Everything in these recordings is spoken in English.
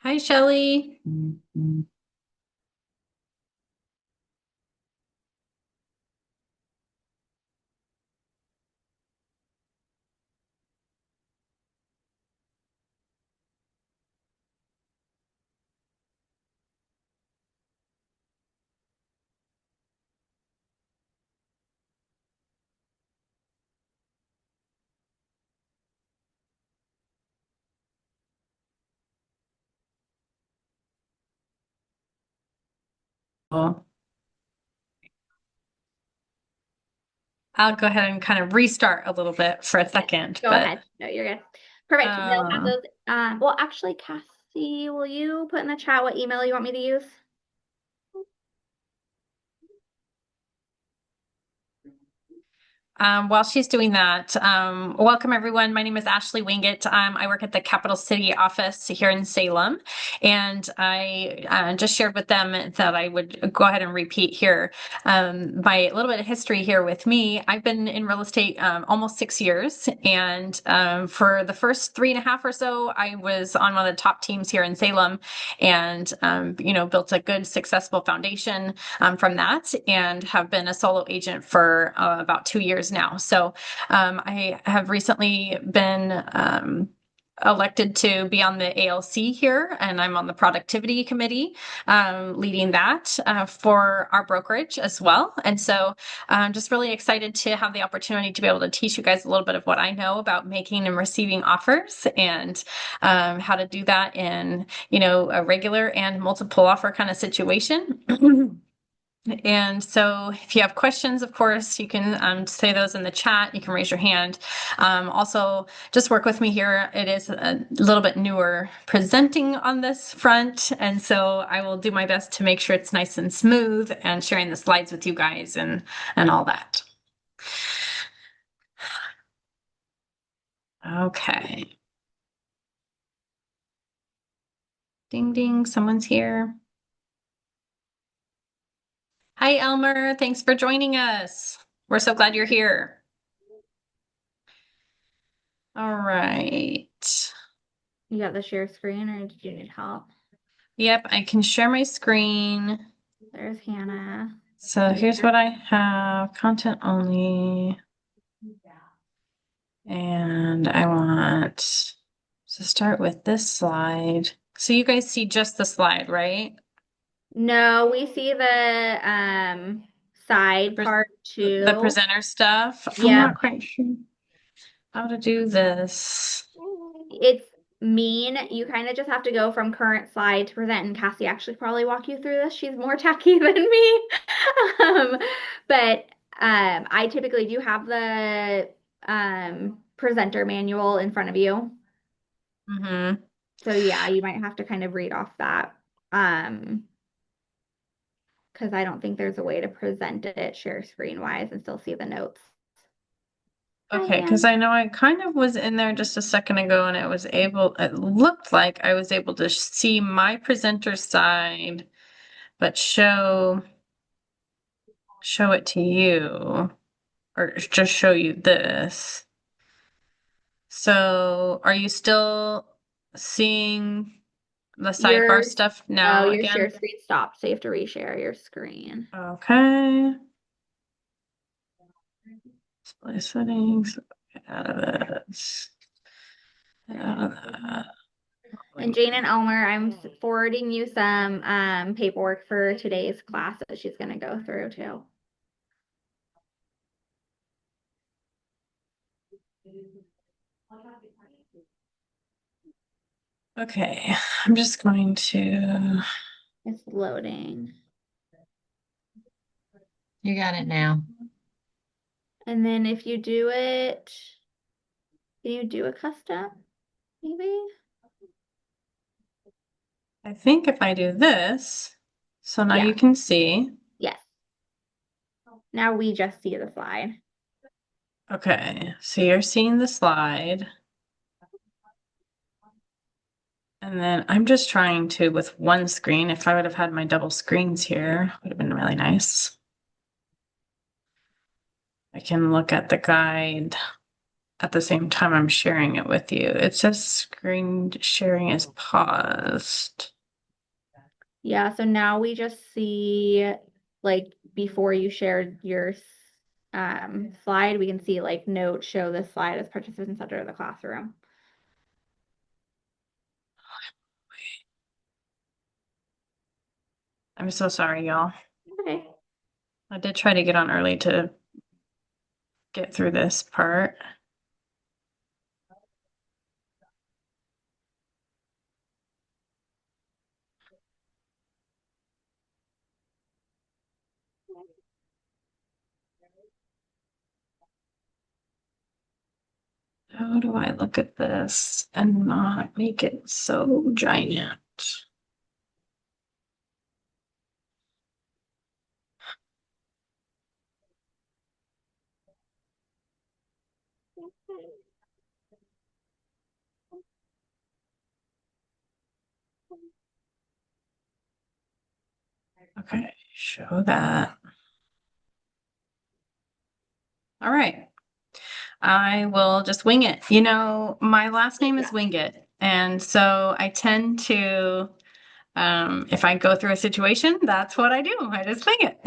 Hi, Shelley. I'll go ahead and kind of restart a little bit for a Yes, second, go but ahead. No, you're good. Perfect. They'll have uh, those. Well, actually, Cassie, will you put in the chat what email you want me to use? while she's doing that, welcome everyone. My name is Ashley Wingett. I work at the Capital City office here in Salem, and I just shared with them that I would go ahead and repeat here my little bit of history here with me. I've been in real estate almost 6 years, and for the first 3.5 or so, I was on one of the top teams here in Salem, and built a good, successful foundation from that, and have been a solo agent for about 2 years now. So I have recently been elected to be on the ALC here, and I'm on the productivity committee, leading that for our brokerage as well. And so I'm just really excited to have the opportunity to be able to teach you guys a little bit of what I know about making and receiving offers, and how to do that in, a regular and multiple offer kind of situation. And so if you have questions, of course, you can say those in the chat. You can raise your hand. Also, just work with me here. It is a little bit newer presenting on this front. And so I will do my best to make sure it's nice and smooth and sharing the slides with you guys and all that. Okay. Ding, ding. Someone's here. Hi, Elmer. Thanks for joining us. We're so glad you're here. All right. You got the share screen, or did you need help? Yep, I can share my screen. There's Hannah. So here's what I have, content only, and I want to start with this slide. So you guys see just the slide, right? No, we see the The, side pre part the too. presenter stuff. I'm Yep. not quite sure how to do this. It's mean. You kind of just have to go from current slide to present, and Cassie actually probably walk you through this. She's more techy than me. Um, but I typically do have the presenter manual in front of you. Mm-hmm. So yeah, you might have to kind of read off that. Um, because I don't think there's a way to present it share screen wise and still see the notes. Hi, Okay, because Anne. I know I kind of was in there just a second ago and it looked like I was able to see my presenter side, but show it to you, or just show you this. So are you still seeing the sidebar Your stuff Oh, now your again? share screen stopped, so you have to reshare your screen. Okay. Display settings. Get out of this. Get out of that. And Jane and Elmer, I'm forwarding you some paperwork for today's class that she's going to go through too. Okay, I'm just going to. It's loading. You got it now. And then if you do it, can you do a custom maybe? I think if I do this, so now Yeah. you can see. Yes. Now we just see the slide. Okay, so you're seeing the slide. And then I'm just trying to, with one screen, if I would have had my double screens here, would have been really nice. I can look at the guide. at the same time I'm sharing it with you. It says screen sharing is paused. Yeah, so now we just see like before you shared your slide, we can see like note show this slide as participants enter the classroom. I'm so sorry, y'all. Okay. I did try to get on early to get through this part. How do I look at this and not make it so giant? Okay, show that. All right. I will just wing it. You know, my last name is Wingett, and so I tend to, if I go through a situation, that's what I do. I just wing it.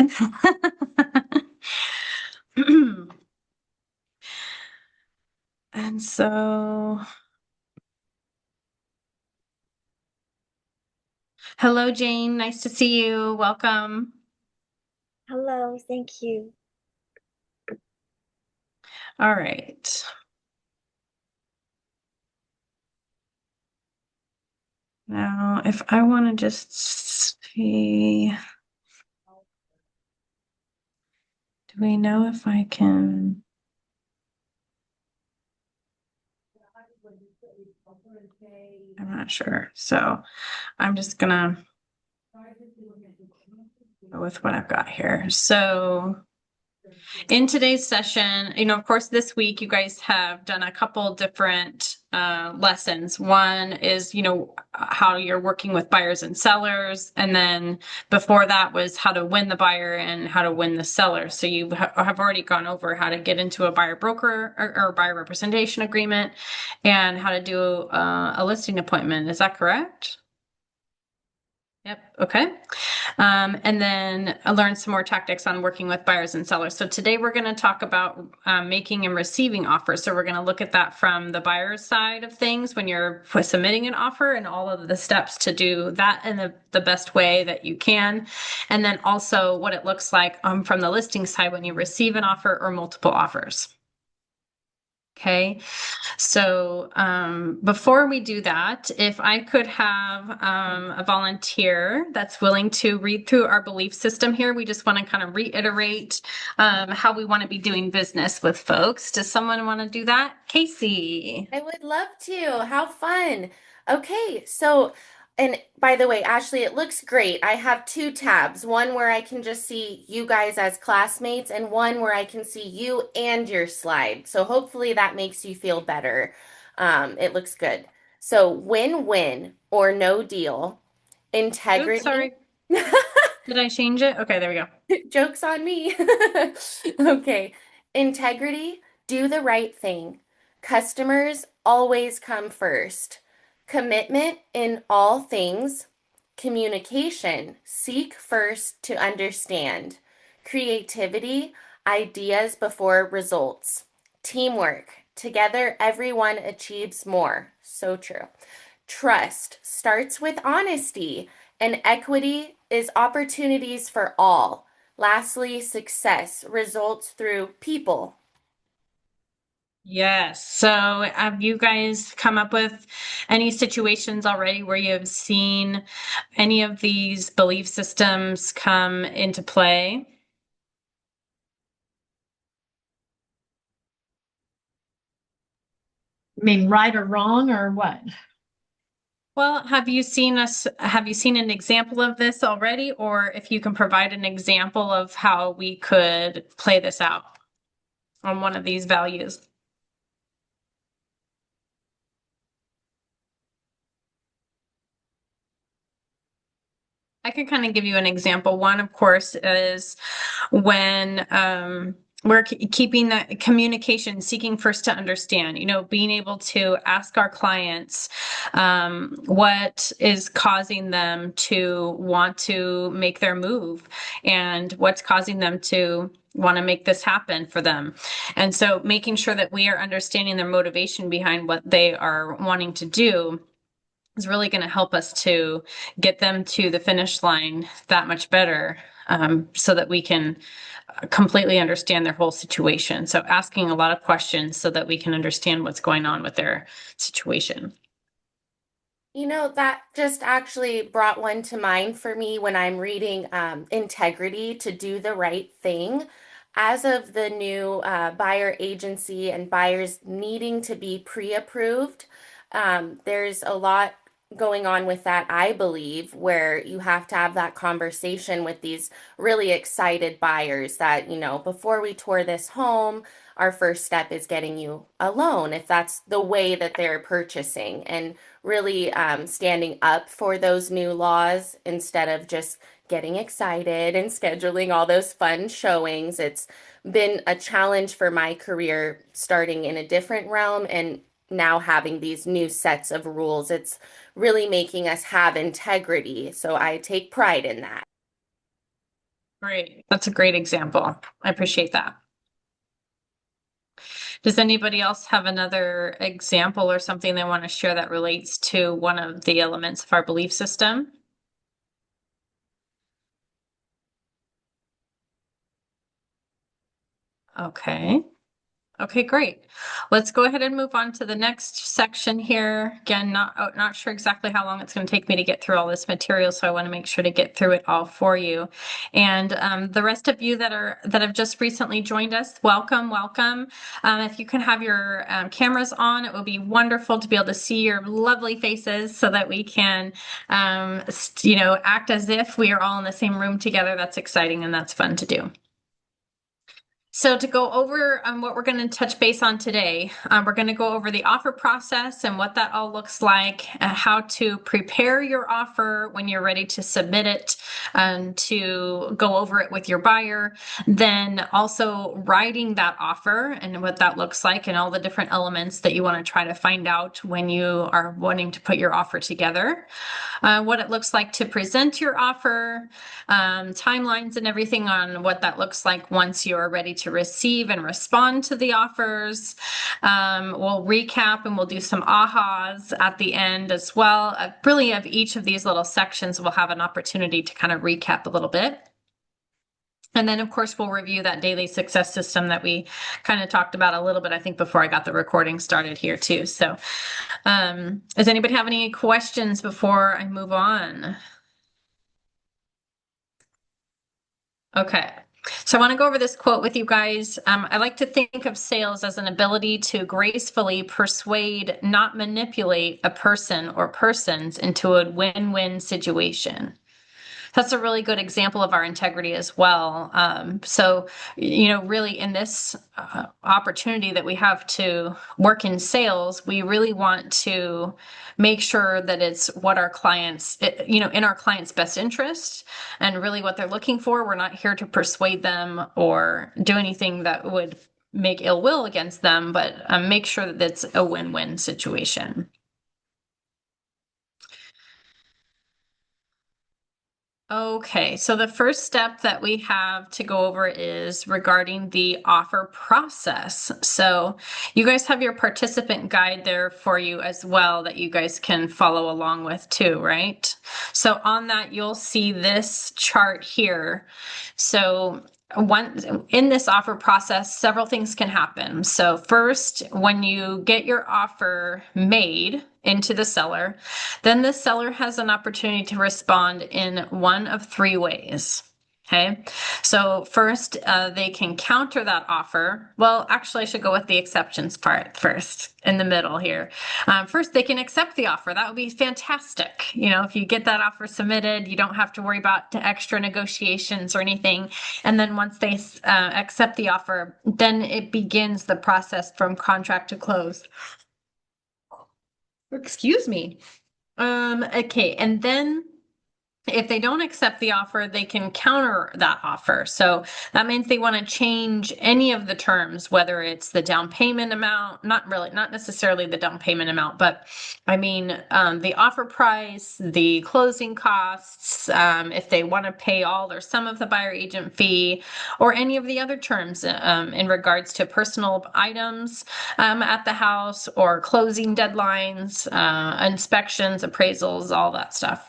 And so, hello, Jane. Nice to see you. Welcome. Hello, thank you. All right. Now, if I want to just see, do we know if I can? I'm not sure. So I'm just gonna go with what I've got here. So in today's session, you know, of course, this week you guys have done a couple different lessons. One is, you know, how you're working with buyers and sellers. And then before that was how to win the buyer and how to win the seller. So you have already gone over how to get into a buyer broker or buyer representation agreement and how to do a listing appointment. Is that correct? Yep. Okay. And then I learned some more tactics on working with buyers and sellers. So today we're going to talk about making and receiving offers. So we're going to look at that from the buyer's side of things when you're submitting an offer and all of the steps to do that in the best way that you can. And then also what it looks like from the listing side when you receive an offer or multiple offers. Okay, so before we do that, if I could have a volunteer that's willing to read through our belief system here, we just want to kind of reiterate how we want to be doing business with folks. Does someone want to do that? Casey. I would love to. How fun. Okay, so, and by the way, Ashley, it looks great. I have two tabs, one where I can just see you guys as classmates, and one where I can see you and your slide. So hopefully that makes you feel better. It looks good. So win-win or no deal, Oops, integrity. sorry. Did I change it? Okay, there we go. Joke's on me. Okay. Integrity, do the right thing. Customers always come first. Commitment in all things. Communication, seek first to understand. Creativity, ideas before results. Teamwork, together everyone achieves more. So true. Trust starts with honesty, and equity is opportunities for all. Lastly, success results through people. Yes. So have you guys come up with any situations already where you have seen any of these belief systems come into play? I mean, right or wrong or what? Well, have you seen an example of this already? Or if you can provide an example of how we could play this out on one of these values. I can kind of give you an example. One, of course, is when we're keeping that communication, seeking first to understand, being able to ask our clients what is causing them to want to make their move and what's causing them to want to make this happen for them. And so making sure that we are understanding their motivation behind what they are wanting to do is really going to help us to get them to the finish line that much better, so that we can completely understand their whole situation. So asking a lot of questions so that we can understand what's going on with their situation. That just actually brought one to mind for me when I'm reading Integrity to Do the Right Thing. As of the new buyer agency and buyers needing to be pre-approved, there's a lot going on with that, I believe, where you have to have that conversation with these really excited buyers that, before we tour this home, our first step is getting you a loan if that's the way that they're purchasing, and really standing up for those new laws instead of just getting excited and scheduling all those fun showings. It's been a challenge for my career starting in a different realm and now having these new sets of rules. It's really making us have integrity. So I take pride in that. Great. That's a great example. I appreciate that. Does anybody else have another example or something they want to share that relates to one of the elements of our belief system? Okay. Okay, great. Let's go ahead and move on to the next section here. Again, not sure exactly how long it's going to take me to get through all this material, so I want to make sure to get through it all for you. And the rest of you that have just recently joined us, welcome. If you can have your cameras on, it will be wonderful to be able to see your lovely faces so that we can, act as if we are all in the same room together. That's exciting and that's fun to do. So to go over what we're going to touch base on today, we're going to go over the offer process and what that all looks like, how to prepare your offer when you're ready to submit it, and to go over it with your buyer. Then also writing that offer and what that looks like and all the different elements that you want to try to find out when you are wanting to put your offer together. What it looks like to present your offer, timelines and everything on what that looks like once you're ready to receive and respond to the offers. We'll recap and we'll do some ahas at the end as well. Really, of each of these little sections, we'll have an opportunity to kind of recap a little bit. And then, of course, we'll review that daily success system that we kind of talked about a little bit, I think, before I got the recording started here, too. So does anybody have any questions before I move on? Okay. So I want to go over this quote with you guys. I like to think of sales as an ability to gracefully persuade, not manipulate a person or persons into a win-win situation. That's a really good example of our integrity as well. So, really in this opportunity that we have to work in sales, we really want to make sure that it's what our clients, in our clients' best interest and really what they're looking for. We're not here to persuade them or do anything that would make ill will against them, but make sure that it's a win-win situation. Okay, so the first step that we have to go over is regarding the offer process. So you guys have your participant guide there for you as well that you guys can follow along with too, right? So on that, you'll see this chart here. So in this offer process, several things can happen. So first, when you get your offer made into the seller, then the seller has an opportunity to respond in one of three ways. Okay, so first, they can counter that offer. Well, actually, I should go with the exceptions part first in the middle here. First, they can accept the offer. That would be fantastic. If you get that offer submitted, you don't have to worry about the extra negotiations or anything. And then once they accept the offer, then it begins the process from contract to close. Excuse me. Okay, and then If they don't accept the offer, they can counter that offer. So that means they want to change any of the terms, whether it's the down payment amount, not necessarily the down payment amount, but I mean, the offer price, the closing costs, if they want to pay all or some of the buyer agent fee, or any of the other terms in regards to personal items at the house, or closing deadlines, inspections, appraisals, all that stuff.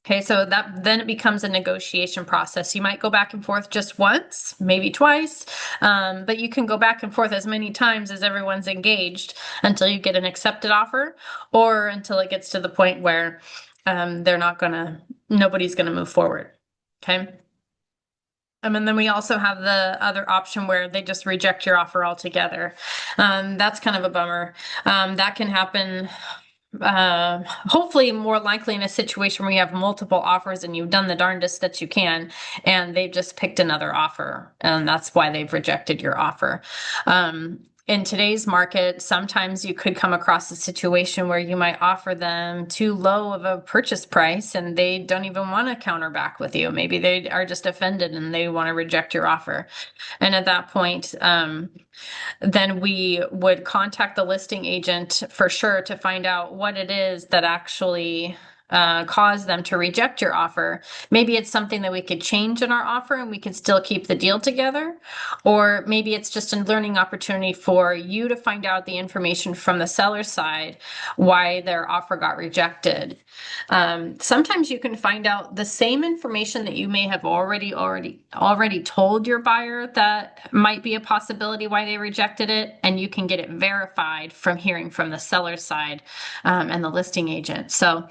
Okay, so then it becomes a negotiation process. You might go back and forth just once, maybe twice, but you can go back and forth as many times as everyone's engaged until you get an accepted offer, or until it gets to the point where nobody's gonna move forward. Okay. And then we also have the other option where they just reject your offer altogether. That's kind of a bummer. That can happen hopefully more likely in a situation where you have multiple offers and you've done the darndest that you can, and they've just picked another offer, and that's why they've rejected your offer. In today's market, sometimes you could come across a situation where you might offer them too low of a purchase price and they don't even want to counter back with you. Maybe they are just offended and they want to reject your offer. And at that point, then we would contact the listing agent for sure to find out what it is that actually caused them to reject your offer. Maybe it's something that we could change in our offer and we could still keep the deal together. Or maybe it's just a learning opportunity for you to find out the information from the seller's side, why their offer got rejected. Sometimes you can find out the same information that you may have already told your buyer that might be a possibility why they rejected it, and you can get it verified from hearing from the seller's side and the listing agent. So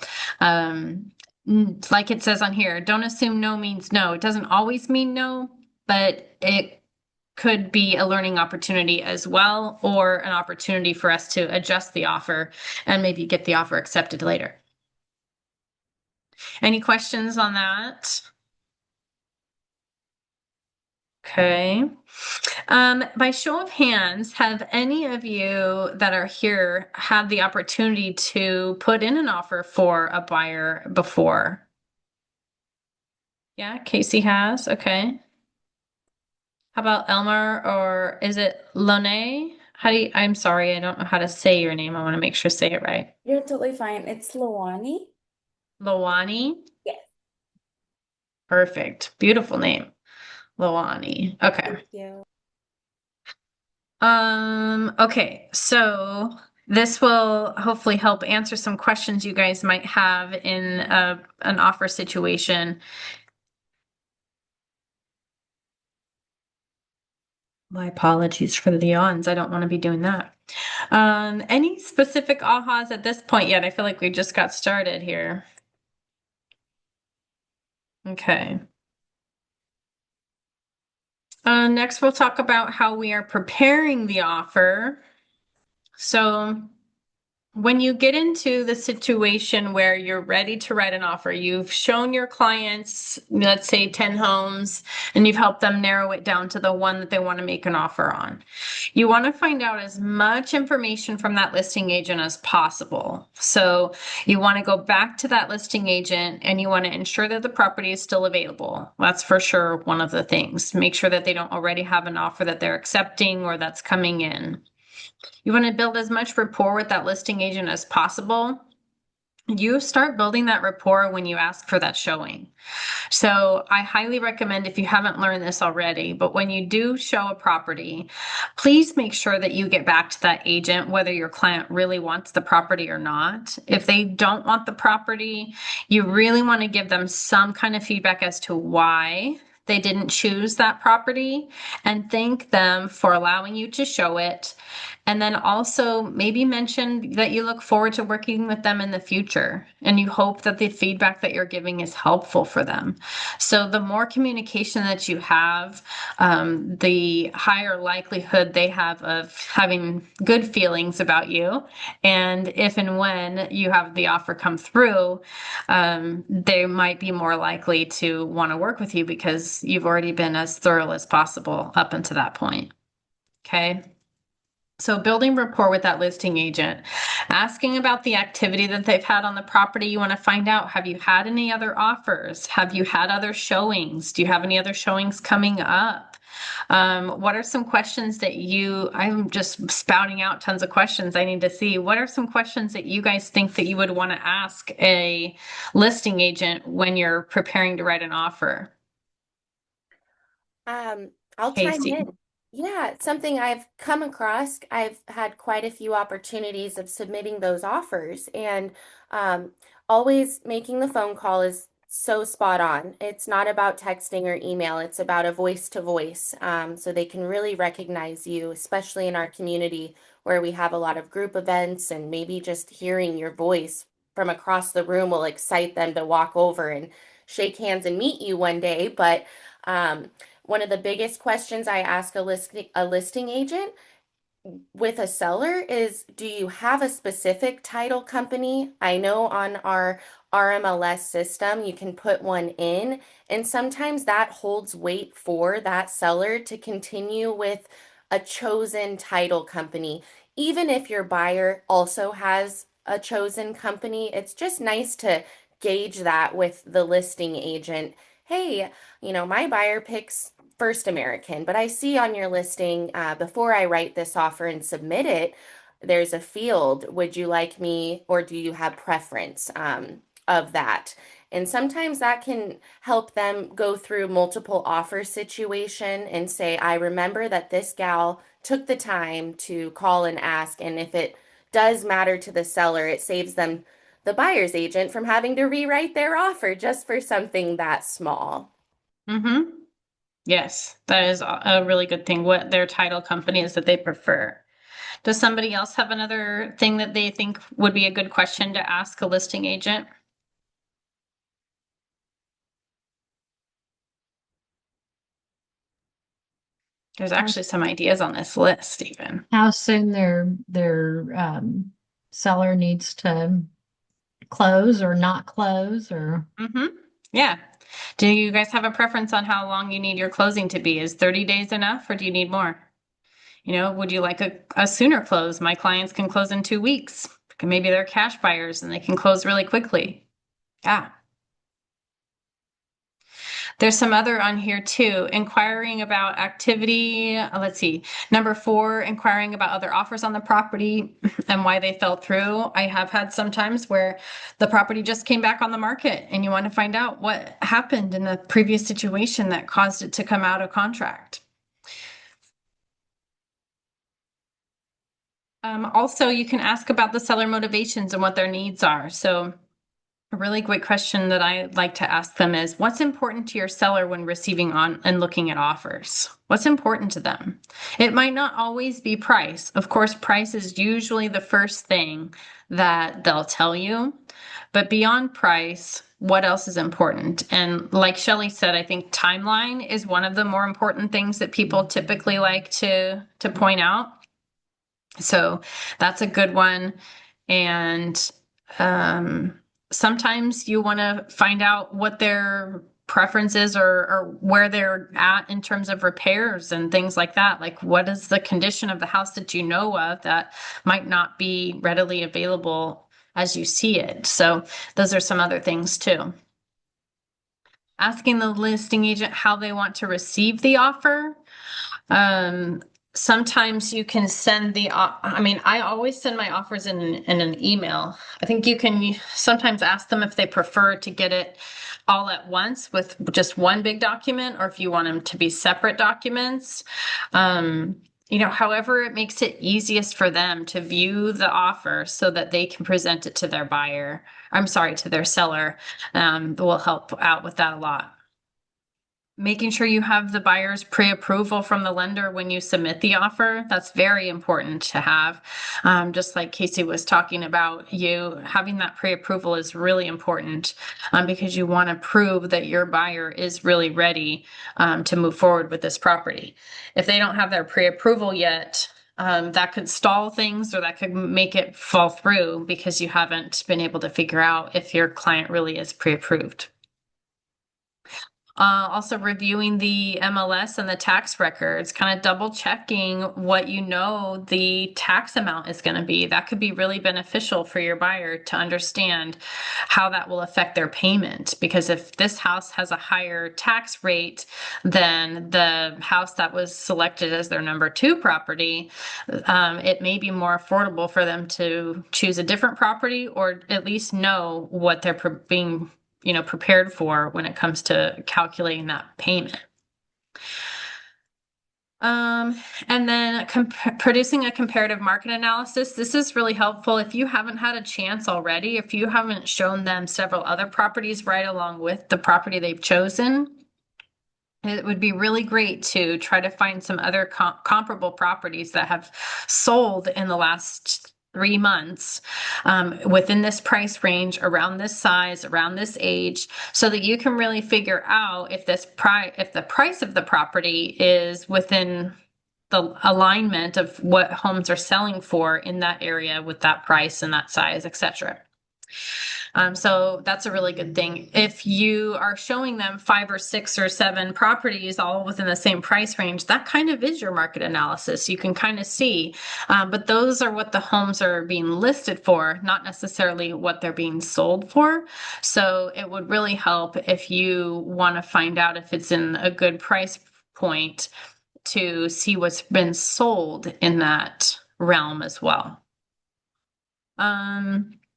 like it says on here, don't assume no means no. It doesn't always mean no, but it could be a learning opportunity as well, or an opportunity for us to adjust the offer and maybe get the offer accepted later. Any questions on that? Okay. By show of hands, have any of you that are here had the opportunity to put in an offer for a buyer before? Yeah, Casey has. Okay. How about Elmer, or is it Lone? I'm sorry, I don't know how to say your name. I want to make sure I say it right. You're totally fine. It's Lawani. Lawani? Yes. Perfect. Beautiful name. Lawani. Okay. Thank you. Okay, so this will hopefully help answer some questions you guys might have in an offer situation. My apologies for the yawns. I don't want to be doing that. Any specific ahas at this point yet? I feel like we just got started here. Okay. Next, we'll talk about how we are preparing the offer. So when you get into the situation where you're ready to write an offer, you've shown your clients, let's say 10 homes, and you've helped them narrow it down to the one that they want to make an offer on. You want to find out as much information from that listing agent as possible. So you want to go back to that listing agent and you want to ensure that the property is still available. That's for sure one of the things. Make sure that they don't already have an offer that they're accepting or that's coming in. You want to build as much rapport with that listing agent as possible. You start building that rapport when you ask for that showing. So I highly recommend, if you haven't learned this already, but when you do show a property, please make sure that you get back to that agent, whether your client really wants the property or not. If they don't want the property, you really want to give them some kind of feedback as to why they didn't choose that property, and thank them for allowing you to show it. And then also maybe mention that you look forward to working with them in the future and you hope that the feedback that you're giving is helpful for them. So the more communication that you have, the higher likelihood they have of having good feelings about you. And if and when you have the offer come through, they might be more likely to want to work with you because you've already been as thorough as possible up until that point. Okay. So building rapport with that listing agent, asking about the activity that they've had on the property. You want to find out, have you had any other offers? Have you had other showings? Do you have any other showings coming up? What are some questions that I'm just spouting out tons of questions I need to see. What are some questions that you guys think that you would want to ask a listing agent when you're preparing to write an offer? I'll chime Casey. in. Yeah, it's something I've come across. I've had quite a few opportunities of submitting those offers, and um, always making the phone call is so spot on. It's not about texting or email, it's about a voice to voice, so they can really recognize you, especially in our community where we have a lot of group events, and maybe just hearing your voice from across the room will excite them to walk over and shake hands and meet you one day. But um, one of the biggest questions I ask a listing agent with a seller is, do you have a specific title company? I know on our RMLS system, you can put one in, and sometimes that holds weight for that seller to continue with a chosen title company. Even if your buyer also has a chosen company, it's just nice to gauge that with the listing agent. Hey, my buyer picks First American, but I see on your listing, before I write this offer and submit it, there's a field. Would you like me, or do you have preference of that? And sometimes that can help them go through multiple offer situation and say, I remember that this gal took the time to call and ask, and if it does matter to the seller, it saves them, the buyer's agent, from having to rewrite their offer just for something that small. Mm-hmm. Yes, that is a really good thing, what their title company is that they prefer. Does somebody else have another thing that they think would be a good question to ask a listing agent? There's actually some ideas on this list even. How soon their seller needs to close or not close or Mm-hmm. Yeah. Do you guys have a preference on how long you need your closing to be? Is 30 days enough or do you need more? Would you like a sooner close? My clients can close in 2 weeks. Maybe they're cash buyers and they can close really quickly. Yeah. There's some other on here too. Inquiring about activity. Let's see. Number 4, inquiring about other offers on the property and why they fell through. I have had sometimes where the property just came back on the market and you want to find out what happened in the previous situation that caused it to come out of contract. Also, you can ask about the seller motivations and what their needs are. So a really great question that I like to ask them is, what's important to your seller when receiving on and looking at offers? What's important to them? It might not always be price. Of course, price is usually the first thing that they'll tell you, but beyond price, what else is important? And like Shelley said, I think timeline is one of the more important things that people typically like to point out. So that's a good one. And sometimes you want to find out what their preferences or where they're at in terms of repairs and things like that. Like, what is the condition of the house that you know of that might not be readily available as you see it? So those are some other things too. Asking the listing agent how they want to receive the offer. Sometimes you can send I always send my offers in an email. I think you can sometimes ask them if they prefer to get it all at once with just one big document, or if you want them to be separate documents. However it makes it easiest for them to view the offer so that they can present it to their buyer. I'm sorry, to their seller. Will help out with that a lot. Making sure you have the buyer's pre-approval from the lender when you submit the offer. That's very important to have. Just like Casey was talking about, you having that pre-approval is really important because you want to prove that your buyer is really ready to move forward with this property. If they don't have their pre-approval yet, that could stall things, or that could make it fall through because you haven't been able to figure out if your client really is pre-approved. Also reviewing the MLS and the tax records, kind of double checking what you know the tax amount is going to be. That could be really beneficial for your buyer to understand how that will affect their payment. Because if this house has a higher tax rate than the house that was selected as their number 2 property, it may be more affordable for them to choose a different property, or at least know what they're being prepared for when it comes to calculating that payment. And then producing a comparative market analysis. This is really helpful if you haven't had a chance already, if you haven't shown them several other properties right along with the property they've chosen. It would be really great to try to find some other comparable properties that have sold in the last 3 months within this price range, around this size, around this age, so that you can really figure out if the price of the property is within the alignment of what homes are selling for in that area with that price and that size, etc. So that's a really good thing. If you are showing them 5 or 6 or 7 properties all within the same price range, that kind of is your market analysis. You can kind of see, but those are what the homes are being listed for, not necessarily what they're being sold for. So it would really help if you want to find out if it's in a good price point to see what's been sold in that realm as well.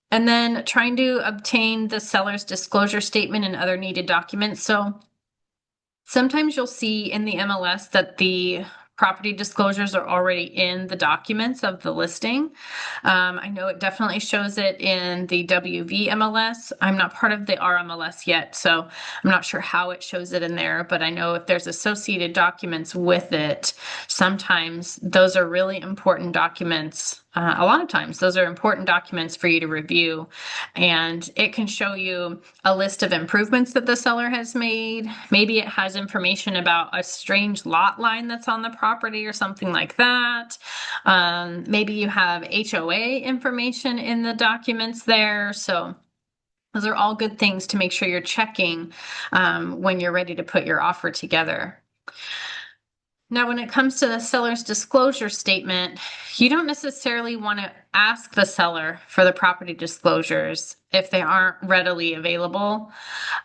And then trying to obtain the seller's disclosure statement and other needed documents. So sometimes you'll see in the MLS that the property disclosures are already in the documents of the listing. I know it definitely shows it in the WV MLS. I'm not part of the RMLS yet, so I'm not sure how it shows it in there, but I know if there's associated documents with it, sometimes those are really important documents. A lot of times those are important documents for you to review, and it can show you a list of improvements that the seller has made. Maybe it has information about a strange lot line that's on the property or something like that. Maybe you have HOA information in the documents there. So those are all good things to make sure you're checking when you're ready to put your offer together. Now, when it comes to the seller's disclosure statement, you don't necessarily want to ask the seller for the property disclosures if they aren't readily available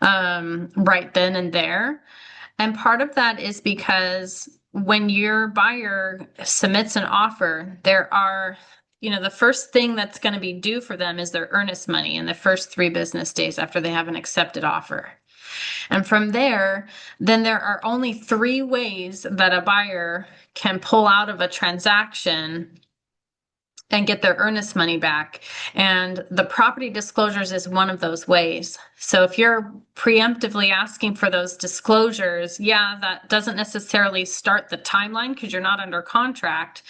right then and there. And part of that is because when your buyer submits an offer, there are, the first thing that's going to be due for them is their earnest money in the first 3 business days after they have an accepted offer. And from there, then there are only 3 ways that a buyer can pull out of a transaction and get their earnest money back. And the property disclosures is one of those ways. So if you're preemptively asking for those disclosures, that doesn't necessarily start the timeline because you're not under contract,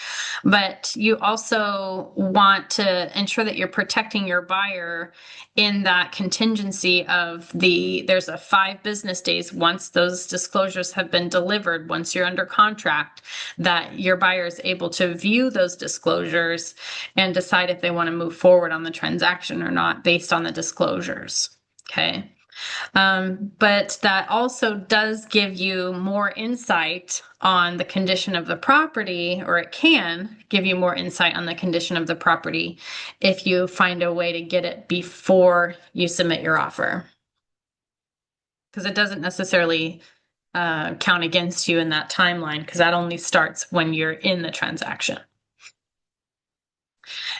but you also want to ensure that you're protecting your buyer in that contingency of there's a 5 business days once those disclosures have been delivered, once you're under contract, that your buyer is able to view those disclosures and decide if they want to move forward on the transaction or not based on the disclosures. Okay. But that also does give you more insight on the condition of the property, or it can give you more insight on the condition of the property if you find a way to get it before you submit your offer. Because it doesn't necessarily count against you in that timeline, because that only starts when you're in the transaction.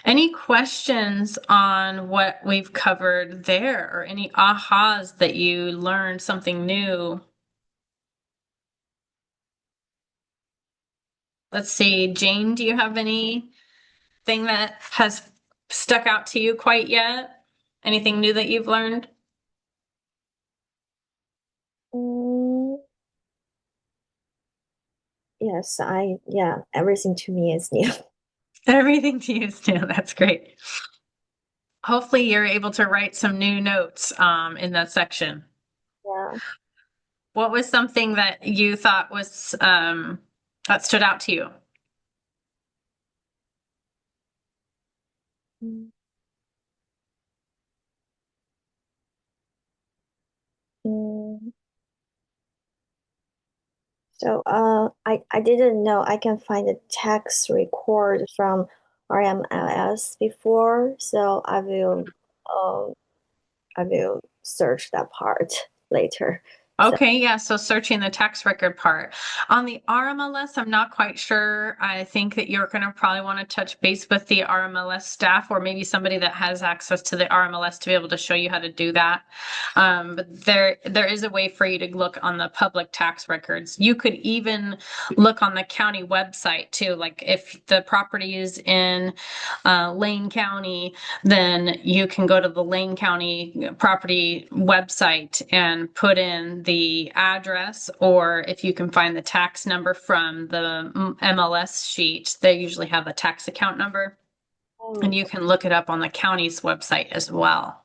Any questions on what we've covered there, or any ahas that you learned something new? Let's see, Jane, do you have anything that has stuck out to you quite yet? Anything new that you've learned? Mm, yes, everything to me is new. Everything to you is new. That's great. Hopefully you're able to write some new notes in that section. Yeah. What was something that you thought was that stood out to you? Mm. Mm, So, I didn't know I can find a tax record from RMLS before, so um, I will search that part later. So, Okay, yeah, so searching the tax record part. On the RMLS, I'm not quite sure. I think that you're going to probably want to touch base with the RMLS staff or maybe somebody that has access to the RMLS to be able to show you how to do that. But there is a way for you to look on the public tax records. You could even look on the county website too. Like if the property is in Lane County, then you can go to the Lane County property website and put in the address, or if you can find the tax number from the MLS sheet, they usually have the tax account number, and you can look it up on the county's website as well.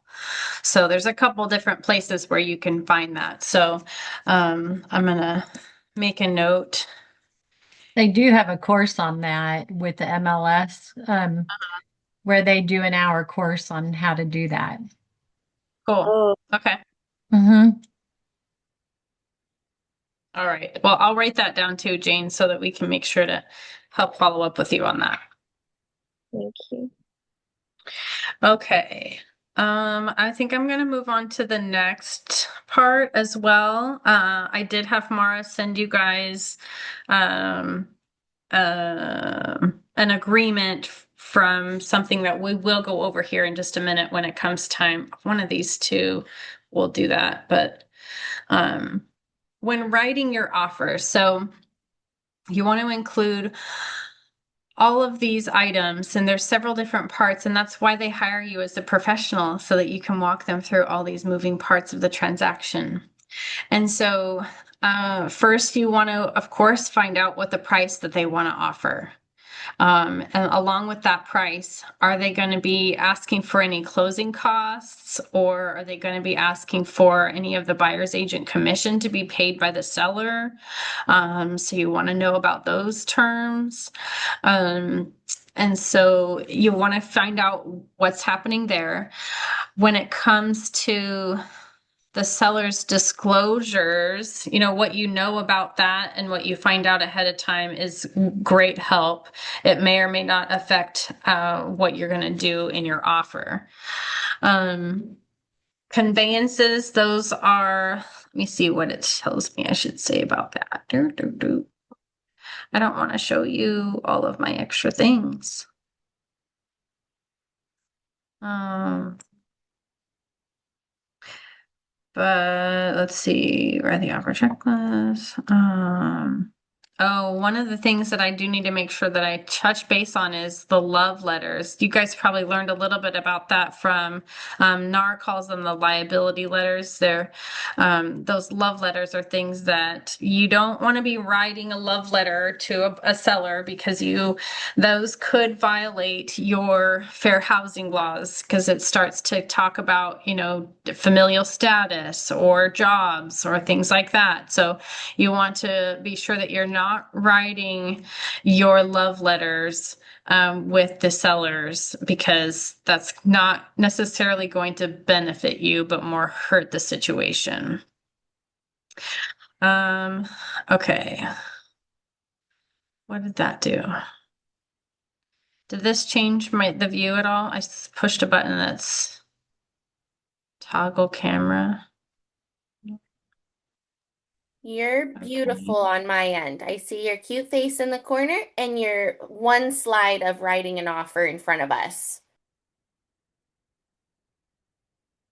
So there's a couple different places where you can find that. So I'm gonna make a note. They do have a course on that with the MLS, where they do an hour course on how to do that. Cool. oh, Okay. Mm-hmm. All right. Well, I'll write that down too, Jane, so that we can make sure to help follow up with you on that. thank you. Okay. I think I'm going to move on to the next part as well. I did have Mara send you guys um, an agreement from something that we will go over here in just a minute when it comes time. One of these two will do that, but when writing your offer, so you want to include all of these items, and there's several different parts, and that's why they hire you as a professional, so that you can walk them through all these moving parts of the transaction. And so first you want to, of course, find out what the price that they want to offer. And along with that price, are they going to be asking for any closing costs, or are they going to be asking for any of the buyer's agent commission to be paid by the seller? So you want to know about those terms. And so you want to find out what's happening there. When it comes to the seller's disclosures, what you know about that and what you find out ahead of time is great help. It may or may not affect what you're going to do in your offer. Conveyances, those are, let me see what it tells me I should say about that. I don't want to show you all of my extra things. But let's see, write the offer checklist. Oh, one of the things that I do need to make sure that I touch base on is the love letters. You guys probably learned a little bit about that from NAR calls them the liability letters. Those love letters are things that you don't want to be writing a love letter to a seller, because those could violate your fair housing laws, because it starts to talk about, familial status or jobs or things like that. So you want to be sure that you're not writing your love letters with the sellers, because that's not necessarily going to benefit you, but more hurt the situation. Okay. What did that do? Did this change the view at all? I pushed a button that's toggle camera. You're beautiful on my end. I see your cute face in the corner and your one slide of writing an offer in front of us.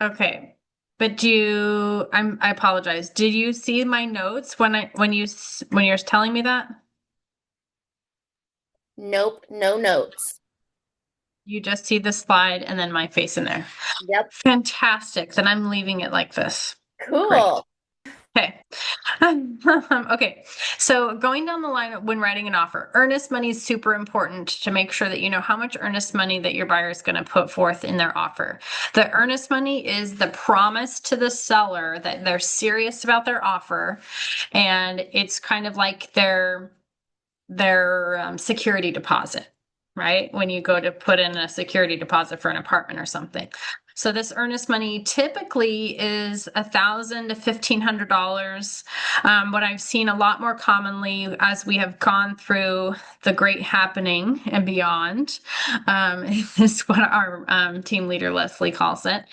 Okay. But I apologize. Did you see my notes when you're telling me that? Nope, no notes. You just see the slide and then my face in there. Yep. Fantastic. Then I'm leaving it like this. Cool. Great. Okay. Okay. So going down the line when writing an offer, earnest money is super important to make sure that you know how much earnest money that your buyer is going to put forth in their offer. The earnest money is the promise to the seller that they're serious about their offer, and it's kind of like their security deposit, right? When you go to put in a security deposit for an apartment or something. So this earnest money typically is $1,000 to $1,500. What I've seen a lot more commonly as we have gone through the Great Happening and beyond, is what our team leader Leslie calls it,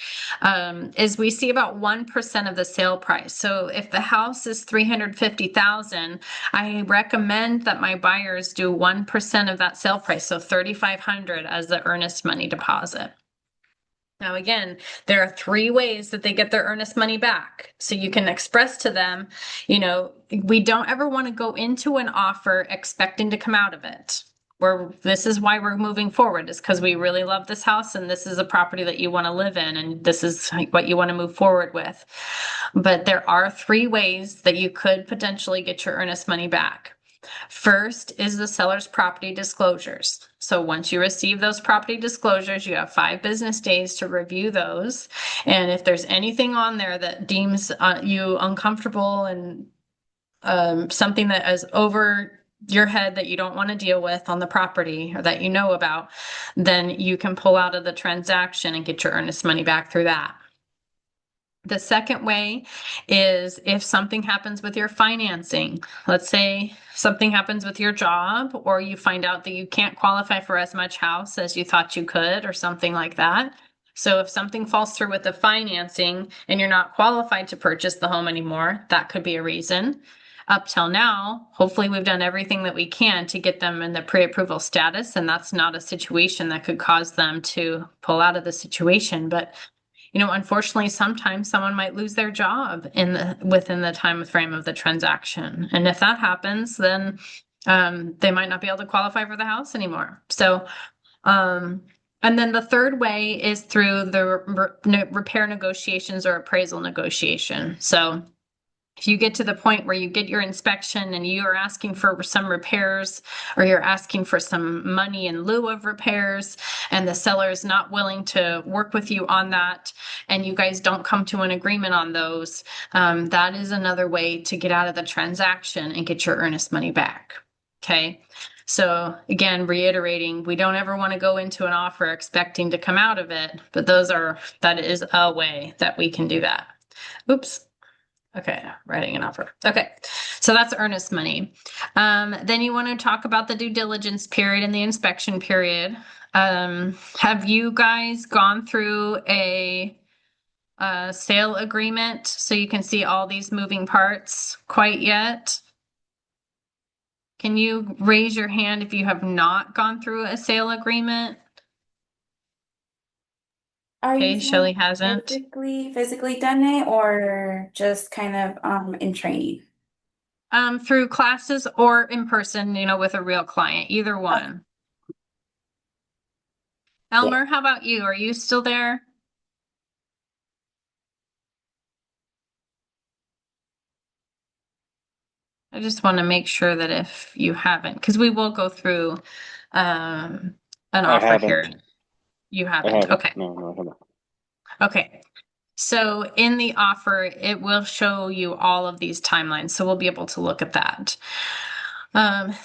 is we see about 1% of the sale price. So if the house is $350,000, I recommend that my buyers do 1% of that sale price, so $3,500 as the earnest money deposit. Now, again, there are 3 ways that they get their earnest money back. So you can express to them, we don't ever want to go into an offer expecting to come out of it. This is why we're moving forward, is because we really love this house and this is a property that you want to live in and this is what you want to move forward with. But there are 3 ways that you could potentially get your earnest money back. First is the seller's property disclosures. So once you receive those property disclosures, you have 5 business days to review those. And if there's anything on there that deems you uncomfortable and something that is over your head that you don't want to deal with on the property or that you know about, then you can pull out of the transaction and get your earnest money back through that. The second way is if something happens with your financing. Let's say something happens with your job, or you find out that you can't qualify for as much house as you thought you could, or something like that. So if something falls through with the financing and you're not qualified to purchase the home anymore, that could be a reason. Up till now, hopefully we've done everything that we can to get them in the pre-approval status, and that's not a situation that could cause them to pull out of the situation. But unfortunately, sometimes someone might lose their job within the time frame of the transaction. And if that happens, then they might not be able to qualify for the house anymore. So, and then the third way is through the repair negotiations or appraisal negotiation. So if you get to the point where you get your inspection and you are asking for some repairs, or you're asking for some money in lieu of repairs, and the seller is not willing to work with you on that, and you guys don't come to an agreement on those, that is another way to get out of the transaction and get your earnest money back. Okay. So again, reiterating, we don't ever want to go into an offer expecting to come out of it, but that is a way that we can do that. Oops. Okay, writing an offer. Okay, so that's earnest money. Then you want to talk about the due diligence period and the inspection period. Have you guys gone through a sale agreement so you can see all these moving parts quite yet? Can you raise your hand if you have not gone through a sale agreement? Are Okay, you Shelly saying hasn't. physically done it or just kind of in training? Through classes or in person, with a real client, either one. Elmer, how about you? Are you still there? I just want to make sure that if you haven't, because we will go through an offer here. You haven't. Okay. No, I haven't. Okay. So in the offer, it will show you all of these timelines. So we'll be able to look at that.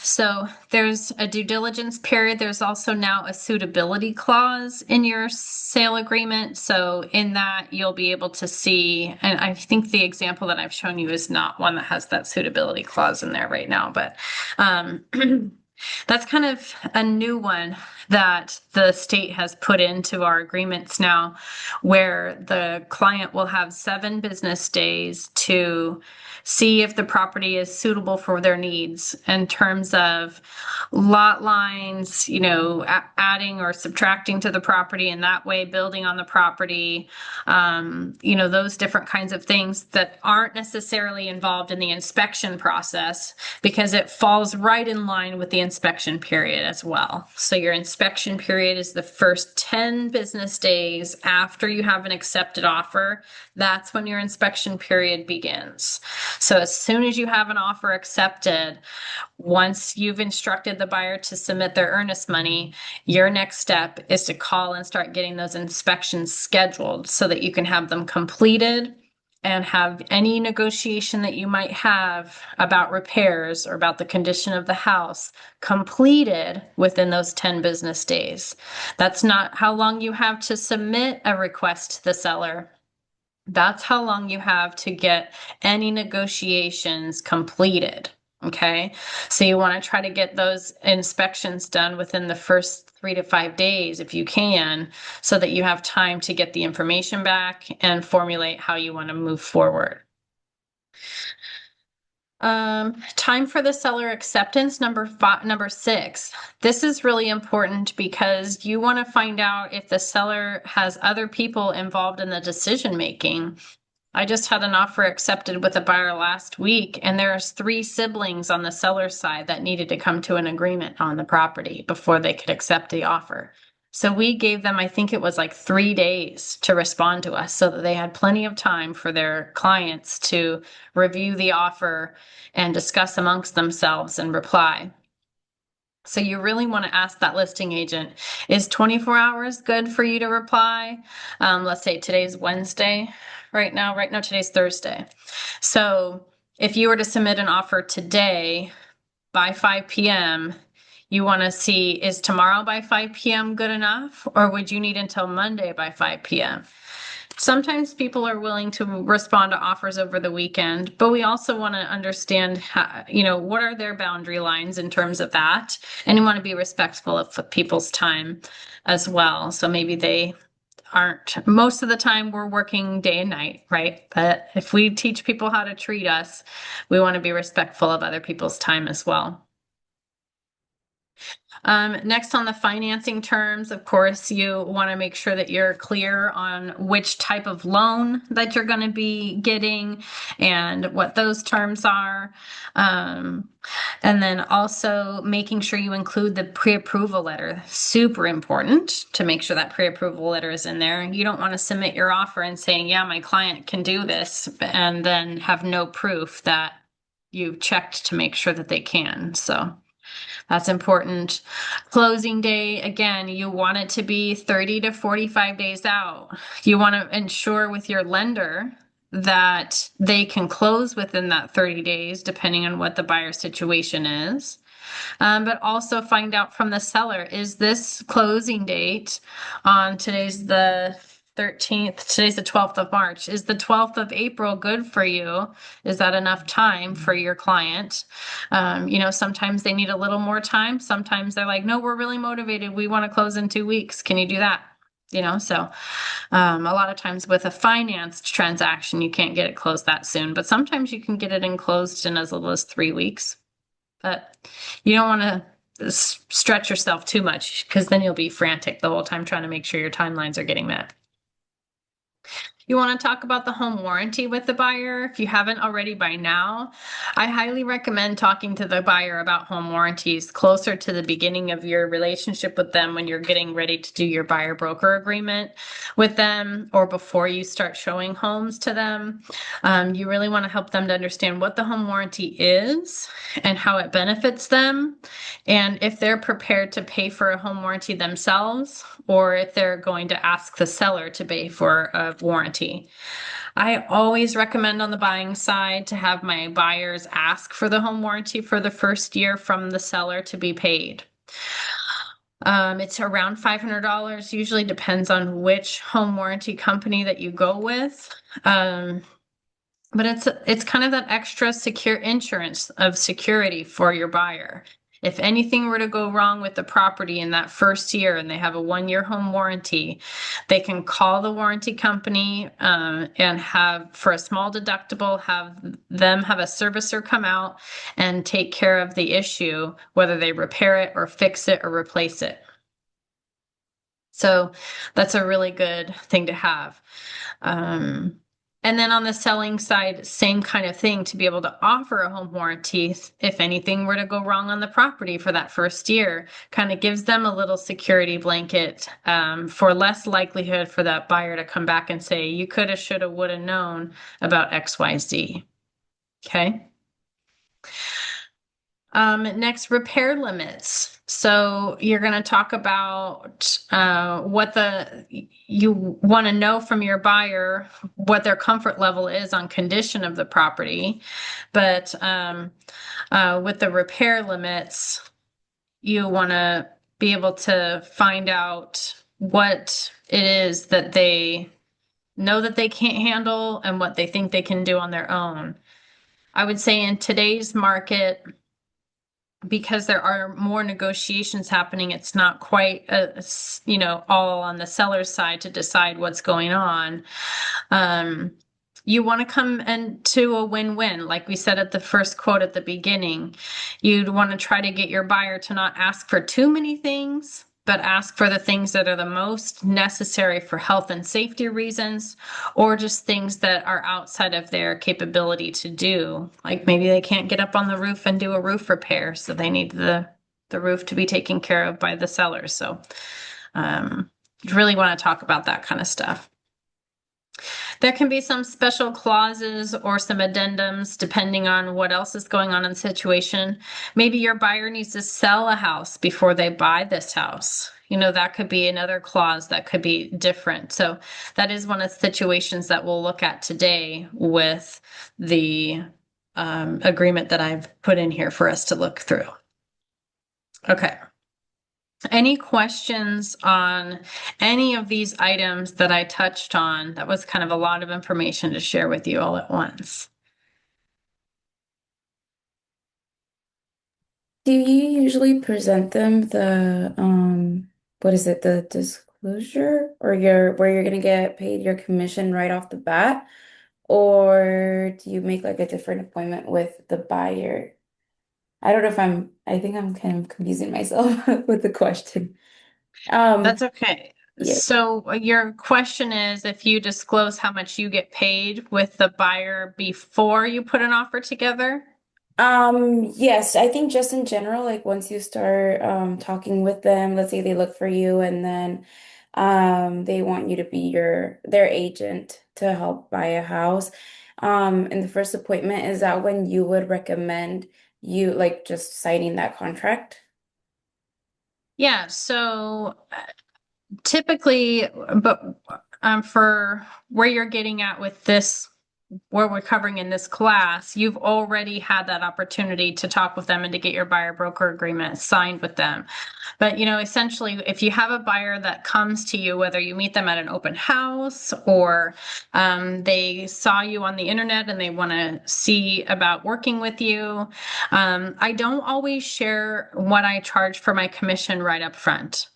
So there's a due diligence period. There's also now a suitability clause in your sale agreement. So in that, you'll be able to see, and I think the example that I've shown you is not one that has that suitability clause in there right now, but that's kind of a new one that the state has put into our agreements now, where the client will have 7 business days to see if the property is suitable for their needs in terms of lot lines, adding or subtracting to the property, and that way building on the property, those different kinds of things that aren't necessarily involved in the inspection process, because it falls right in line with the inspection period as well. So your inspection period is the first 10 business days after you have an accepted offer. That's when your inspection period begins. So as soon as you have an offer accepted, once you've instructed the buyer to submit their earnest money, your next step is to call and start getting those inspections scheduled so that you can have them completed and have any negotiation that you might have about repairs or about the condition of the house completed within those 10 business days. That's not how long you have to submit a request to the seller. That's how long you have to get any negotiations completed. Okay, so you want to try to get those inspections done within the first 3 to 5 days if you can, so that you have time to get the information back and formulate how you want to move forward. Time for the seller acceptance, number 6. This is really important because you want to find out if the seller has other people involved in the decision making. I just had an offer accepted with a buyer last week, and there's 3 siblings on the seller's side that needed to come to an agreement on the property before they could accept the offer. So we gave them, I think it was like 3 days to respond to us so that they had plenty of time for their clients to review the offer and discuss amongst themselves and reply. So you really want to ask that listing agent, is 24 hours good for you to reply? Let's say today's Wednesday. Right now, today's Thursday. So if you were to submit an offer today by 5 p.m., you want to see, is tomorrow by 5 p.m. good enough? Or would you need until Monday by 5 p.m.? Sometimes people are willing to respond to offers over the weekend, but we also want to understand how, what are their boundary lines in terms of that? And you want to be respectful of people's time as well. So maybe they aren't, most of the time we're working day and night, right? But if we teach people how to treat us, we want to be respectful of other people's time as well. Next on the financing terms, of course, you want to make sure that you're clear on which type of loan that you're going to be getting and what those terms are. And then also making sure you include the pre-approval letter. Super important to make sure that pre-approval letter is in there. You don't want to submit your offer and saying, yeah, my client can do this, and then have no proof that you've checked to make sure that they can. So that's important. Closing day, again, you want it to be 30 to 45 days out. You want to ensure with your lender that they can close within that 30 days, depending on what the buyer situation is. But also find out from the seller, is this closing date on today's the 13th, today's the 12th of March. Is the 12th of April good for you? Is that enough time for your client? Sometimes they need a little more time. Sometimes they're like, no, we're really motivated. We want to close in 2 weeks. Can you do that? So a lot of times with a financed transaction, you can't get it closed that soon, but sometimes you can get it closed in as little as 3 weeks. But you don't want to stretch yourself too much, because then you'll be frantic the whole time trying to make sure your timelines are getting met. You want to talk about the home warranty with the buyer. If you haven't already by now, I highly recommend talking to the buyer about home warranties closer to the beginning of your relationship with them, when you're getting ready to do your buyer broker agreement with them, or before you start showing homes to them. You really want to help them to understand what the home warranty is and how it benefits them, and if they're prepared to pay for a home warranty themselves, or if they're going to ask the seller to pay for a warranty. I always recommend on the buying side to have my buyers ask for the home warranty for the first year from the seller to be paid. It's around $500, usually depends on which home warranty company that you go with. But it's kind of that extra secure insurance of security for your buyer. If anything were to go wrong with the property in that first year and they have a 1-year home warranty, they can call the warranty company and have, for a small deductible, have them have a servicer come out and take care of the issue, whether they repair it or fix it or replace it. So that's a really good thing to have. And then on the selling side, same kind of thing, to be able to offer a home warranty if anything were to go wrong on the property for that first year. Kind of gives them a little security blanket for less likelihood for that buyer to come back and say, you coulda, shoulda, woulda known about XYZ. Okay. Next, repair limits. So you're going to talk about what you want to know from your buyer, what their comfort level is on condition of the property. But with the repair limits, you want to be able to find out what it is that they know that they can't handle and what they think they can do on their own. I would say in today's market, because there are more negotiations happening, it's not quite all on the seller's side to decide what's going on. You want to come into a win-win, like we said at the first quote at the beginning. You'd want to try to get your buyer to not ask for too many things, but ask for the things that are the most necessary for health and safety reasons, or just things that are outside of their capability to do. Like maybe they can't get up on the roof and do a roof repair, so they need the roof to be taken care of by the sellers. So you really want to talk about that kind of stuff. There can be some special clauses or some addendums depending on what else is going on in the situation. Maybe your buyer needs to sell a house before they buy this house. That could be another clause that could be different. So that is one of the situations that we'll look at today with the agreement that I've put in here for us to look through. Okay. Any questions on any of these items that I touched on? That was kind of a lot of information to share with you all at once. Do you usually present them the what is it, the disclosure or where you're gonna get paid your commission right off the bat? Or do you make like a different appointment with the buyer? I don't know if I think I'm kind of confusing myself with the question. That's okay. Yeah. So your question is if you disclose how much you get paid with the buyer before you put an offer together? Yes, I think just in general, like once you start talking with them, let's say they look for you and then they want you to be their agent to help buy a house. In the first appointment, is that when you would recommend you like just signing that contract? Yeah, so typically, but for where you're getting at with this, where we're covering in this class, you've already had that opportunity to talk with them and to get your buyer broker agreement signed with them. But, essentially, if you have a buyer that comes to you, whether you meet them at an open house or they saw you on the internet and they want to see about working with you, I don't always share what I charge for my commission right up front.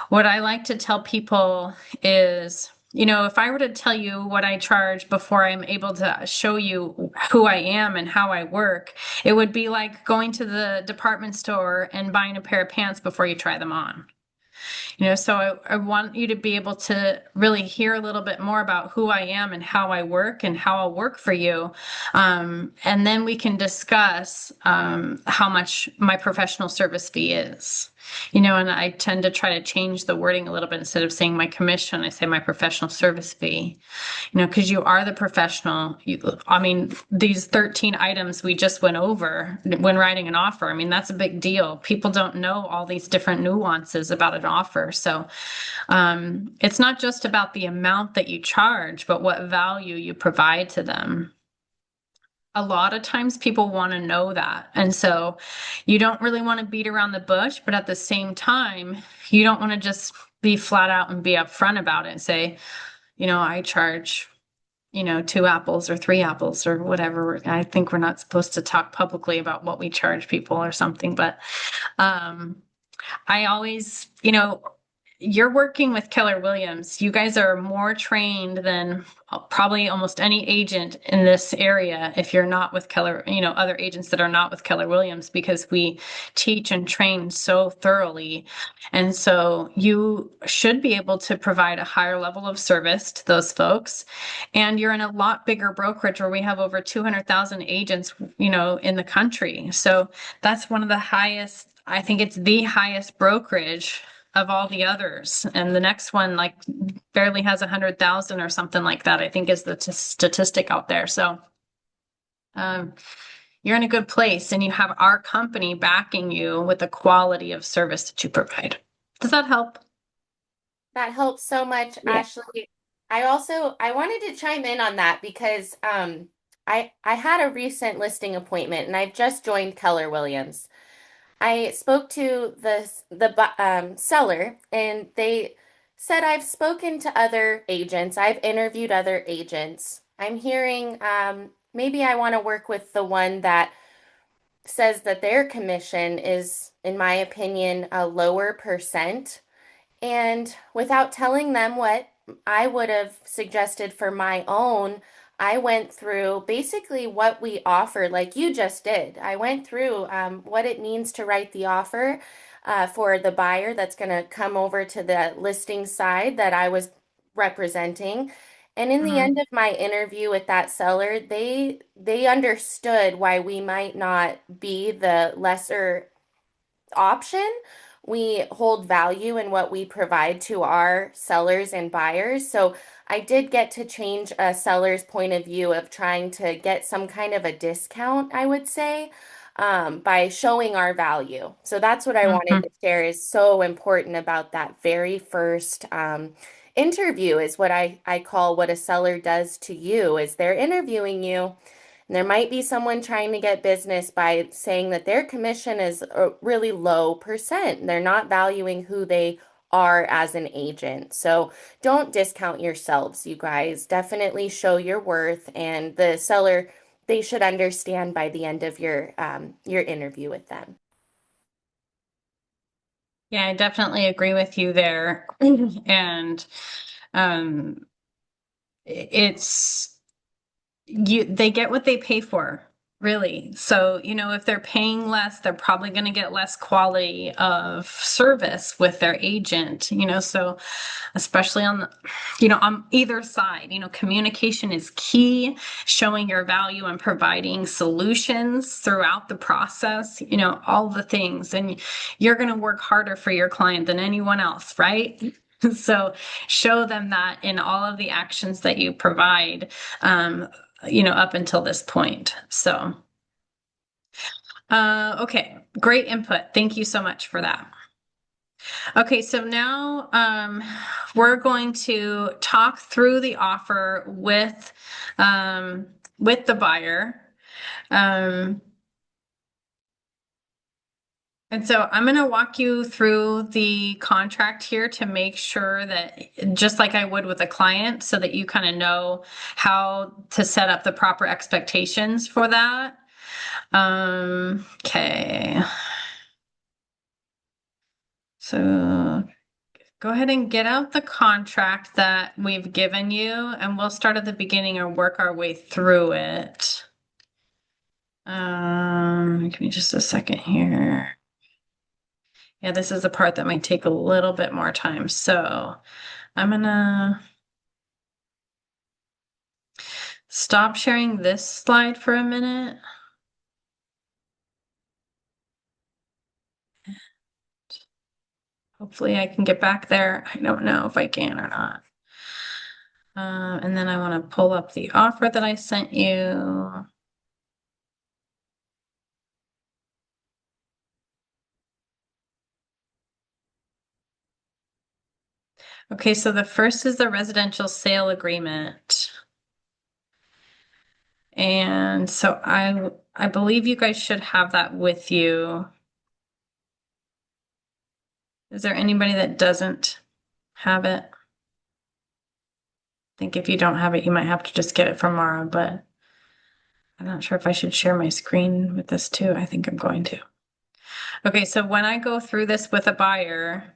What I like to tell people is, if I were to tell you what I charge before I'm able to show you who I am and how I work, it would be like going to the department store and buying a pair of pants before you try them on. So I want you to be able to really hear a little bit more about who I am and how I work and how I'll work for you. And then we can discuss how much my professional service fee is. And I tend to try to change the wording a little bit. Instead of saying my commission, I say my professional service fee, because you are the professional. These 13 items we just went over when writing an offer, that's a big deal. People don't know all these different nuances about an offer. So it's not just about the amount that you charge, but what value you provide to them. A lot of times people want to know that. And so you don't really want to beat around the bush, but at the same time, you don't want to just be flat out and be upfront about it and say, I charge, 2 apples or 3 apples or whatever. I think we're not supposed to talk publicly about what we charge people or something, but I always, you're working with Keller Williams. You guys are more trained than probably almost any agent in this area if you're not with Keller, other agents that are not with Keller Williams, because we teach and train so thoroughly. And so you should be able to provide a higher level of service to those folks. And you're in a lot bigger brokerage where we have over 200,000 agents, in the country. So that's one of the highest, I think it's the highest brokerage of all the others. And the next one barely has 100,000 or something like that, I think is the statistic out there. So you're in a good place and you have our company backing you with the quality of service that you provide. Does that help? That helps so much, Yeah. Ashley. I wanted to chime in on that because I had a recent listing appointment and I've just joined Keller Williams. I spoke to the seller and they said I've spoken to other agents. I've interviewed other agents. I'm hearing maybe I want to work with the one that says that their commission is, in my opinion, a lower percent. And without telling them what I would have suggested for my own, I went through basically what we offer, like you just did. I went through what it means to write the offer for the buyer that's going to come over to the listing side that I was representing. And in the Mhm. end of my interview with that seller, they understood why we might not be the lesser option. We hold value in what we provide to our sellers and buyers. So I did get to change a seller's point of view of trying to get some kind of a discount, I would say, by showing our value. So that's what I wanted Mhm. to share is so important about that very first interview is what I call what a seller does to you is they're interviewing you. And there might be someone trying to get business by saying that their commission is a really low percent. They're not valuing who they are as an agent. So don't discount yourselves, you guys. Definitely show your worth, and the seller, they should understand by the end of your interview with them. Yeah, I definitely agree with you there. And um, it's they get what they pay for, really. So, if they're paying less, they're probably going to get less quality of service with their agent, so especially on either side, communication is key, showing your value and providing solutions throughout the process, all the things. And you're going to work harder for your client than anyone else, right? So show them that in all of the actions that you provide, up until this point. So, okay, great input. Thank you so much for that. Okay, so now we're going to talk through the offer with the buyer. And so I'm going to walk you through the contract here to make sure that, just like I would with a client, so that you kind of know how to set up the proper expectations for that. Okay. So go ahead and get out the contract that we've given you, and we'll start at the beginning and work our way through it. Give me just a second here. Yeah, this is the part that might take a little bit more time. So I'm gonna stop sharing this slide for a minute. Hopefully I can get back there. I don't know if I can or not. And then I want to pull up the offer that I sent you. Okay, so the first is the residential sale agreement. And so I believe you guys should have that with you. Is there anybody that doesn't have it? I think if you don't have it, you might have to just get it from Mara, but I'm not sure if I should share my screen with this too. I think I'm going to. Okay, so when I go through this with a buyer,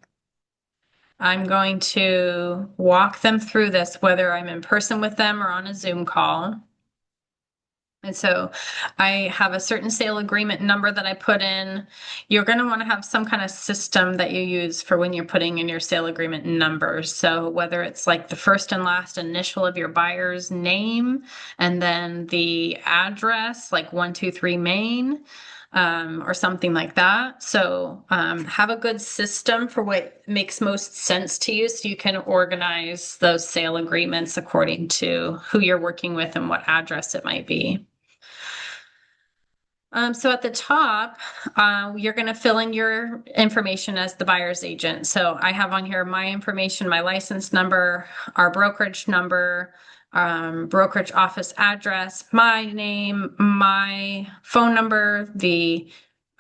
I'm going to walk them through this, whether I'm in person with them or on a Zoom call. And so I have a certain sale agreement number that I put in. You're going to want to have some kind of system that you use for when you're putting in your sale agreement numbers. So whether it's like the first and last initial of your buyer's name and then the address, like 123 Main, or something like that. So have a good system for what makes most sense to you so you can organize those sale agreements according to who you're working with and what address it might be. So at the top, you're going to fill in your information as the buyer's agent. So I have on here my information, my license number, our brokerage number, brokerage office address, my name, my phone number, the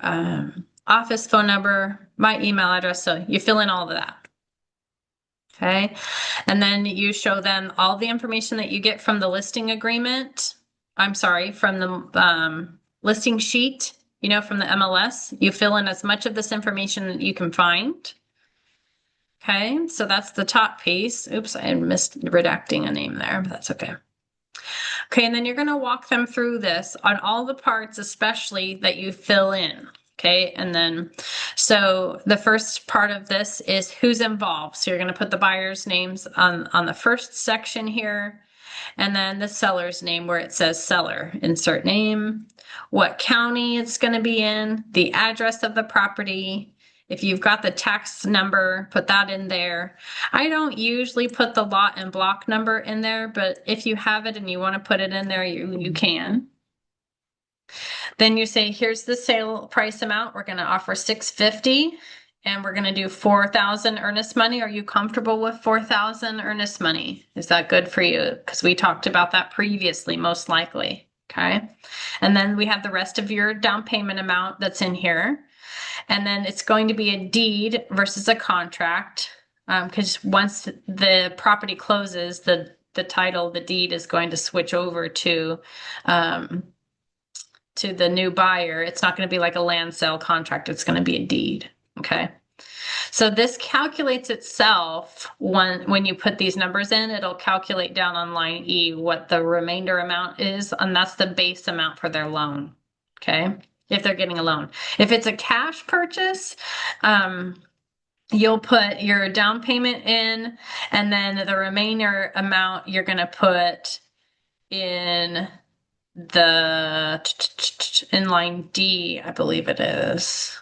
office phone number, my email address. So you fill in all of that. Okay. And then you show them all the information that you get from the listing agreement. I'm sorry, from the listing sheet, you know, from the MLS. You fill in as much of this information that you can find. Okay, so that's the top piece. Oops, I missed redacting a name there, but that's okay. Okay, and then you're going to walk them through this on all the parts, especially that you fill in. Okay, and then, so the first part of this is who's involved. So you're going to put the buyer's names on the first section here, and then the seller's name where it says seller, insert name, what county it's going to be in, the address of the property. If you've got the tax number, put that in there. I don't usually put the lot and block number in there, but if you have it and you want to put it in there, you can. Then you say, here's the sale price amount. We're going to offer $650 and we're going to do 4,000 earnest money. Are you comfortable with 4,000 earnest money? Is that good for you? Because we talked about that previously, most likely. Okay. And then we have the rest of your down payment amount that's in here. And then it's going to be a deed versus a contract. Because once the property closes, the title, the deed is going to switch over to the new buyer. It's not going to be like a land sale contract. It's going to be a deed. Okay. So this calculates itself when you put these numbers in, it'll calculate down on line E what the remainder amount is. And that's the base amount for their loan. Okay. If they're getting a loan. If it's a cash purchase, you'll put your down payment in, and then the remainder amount you're going to put in in line D, I believe it is.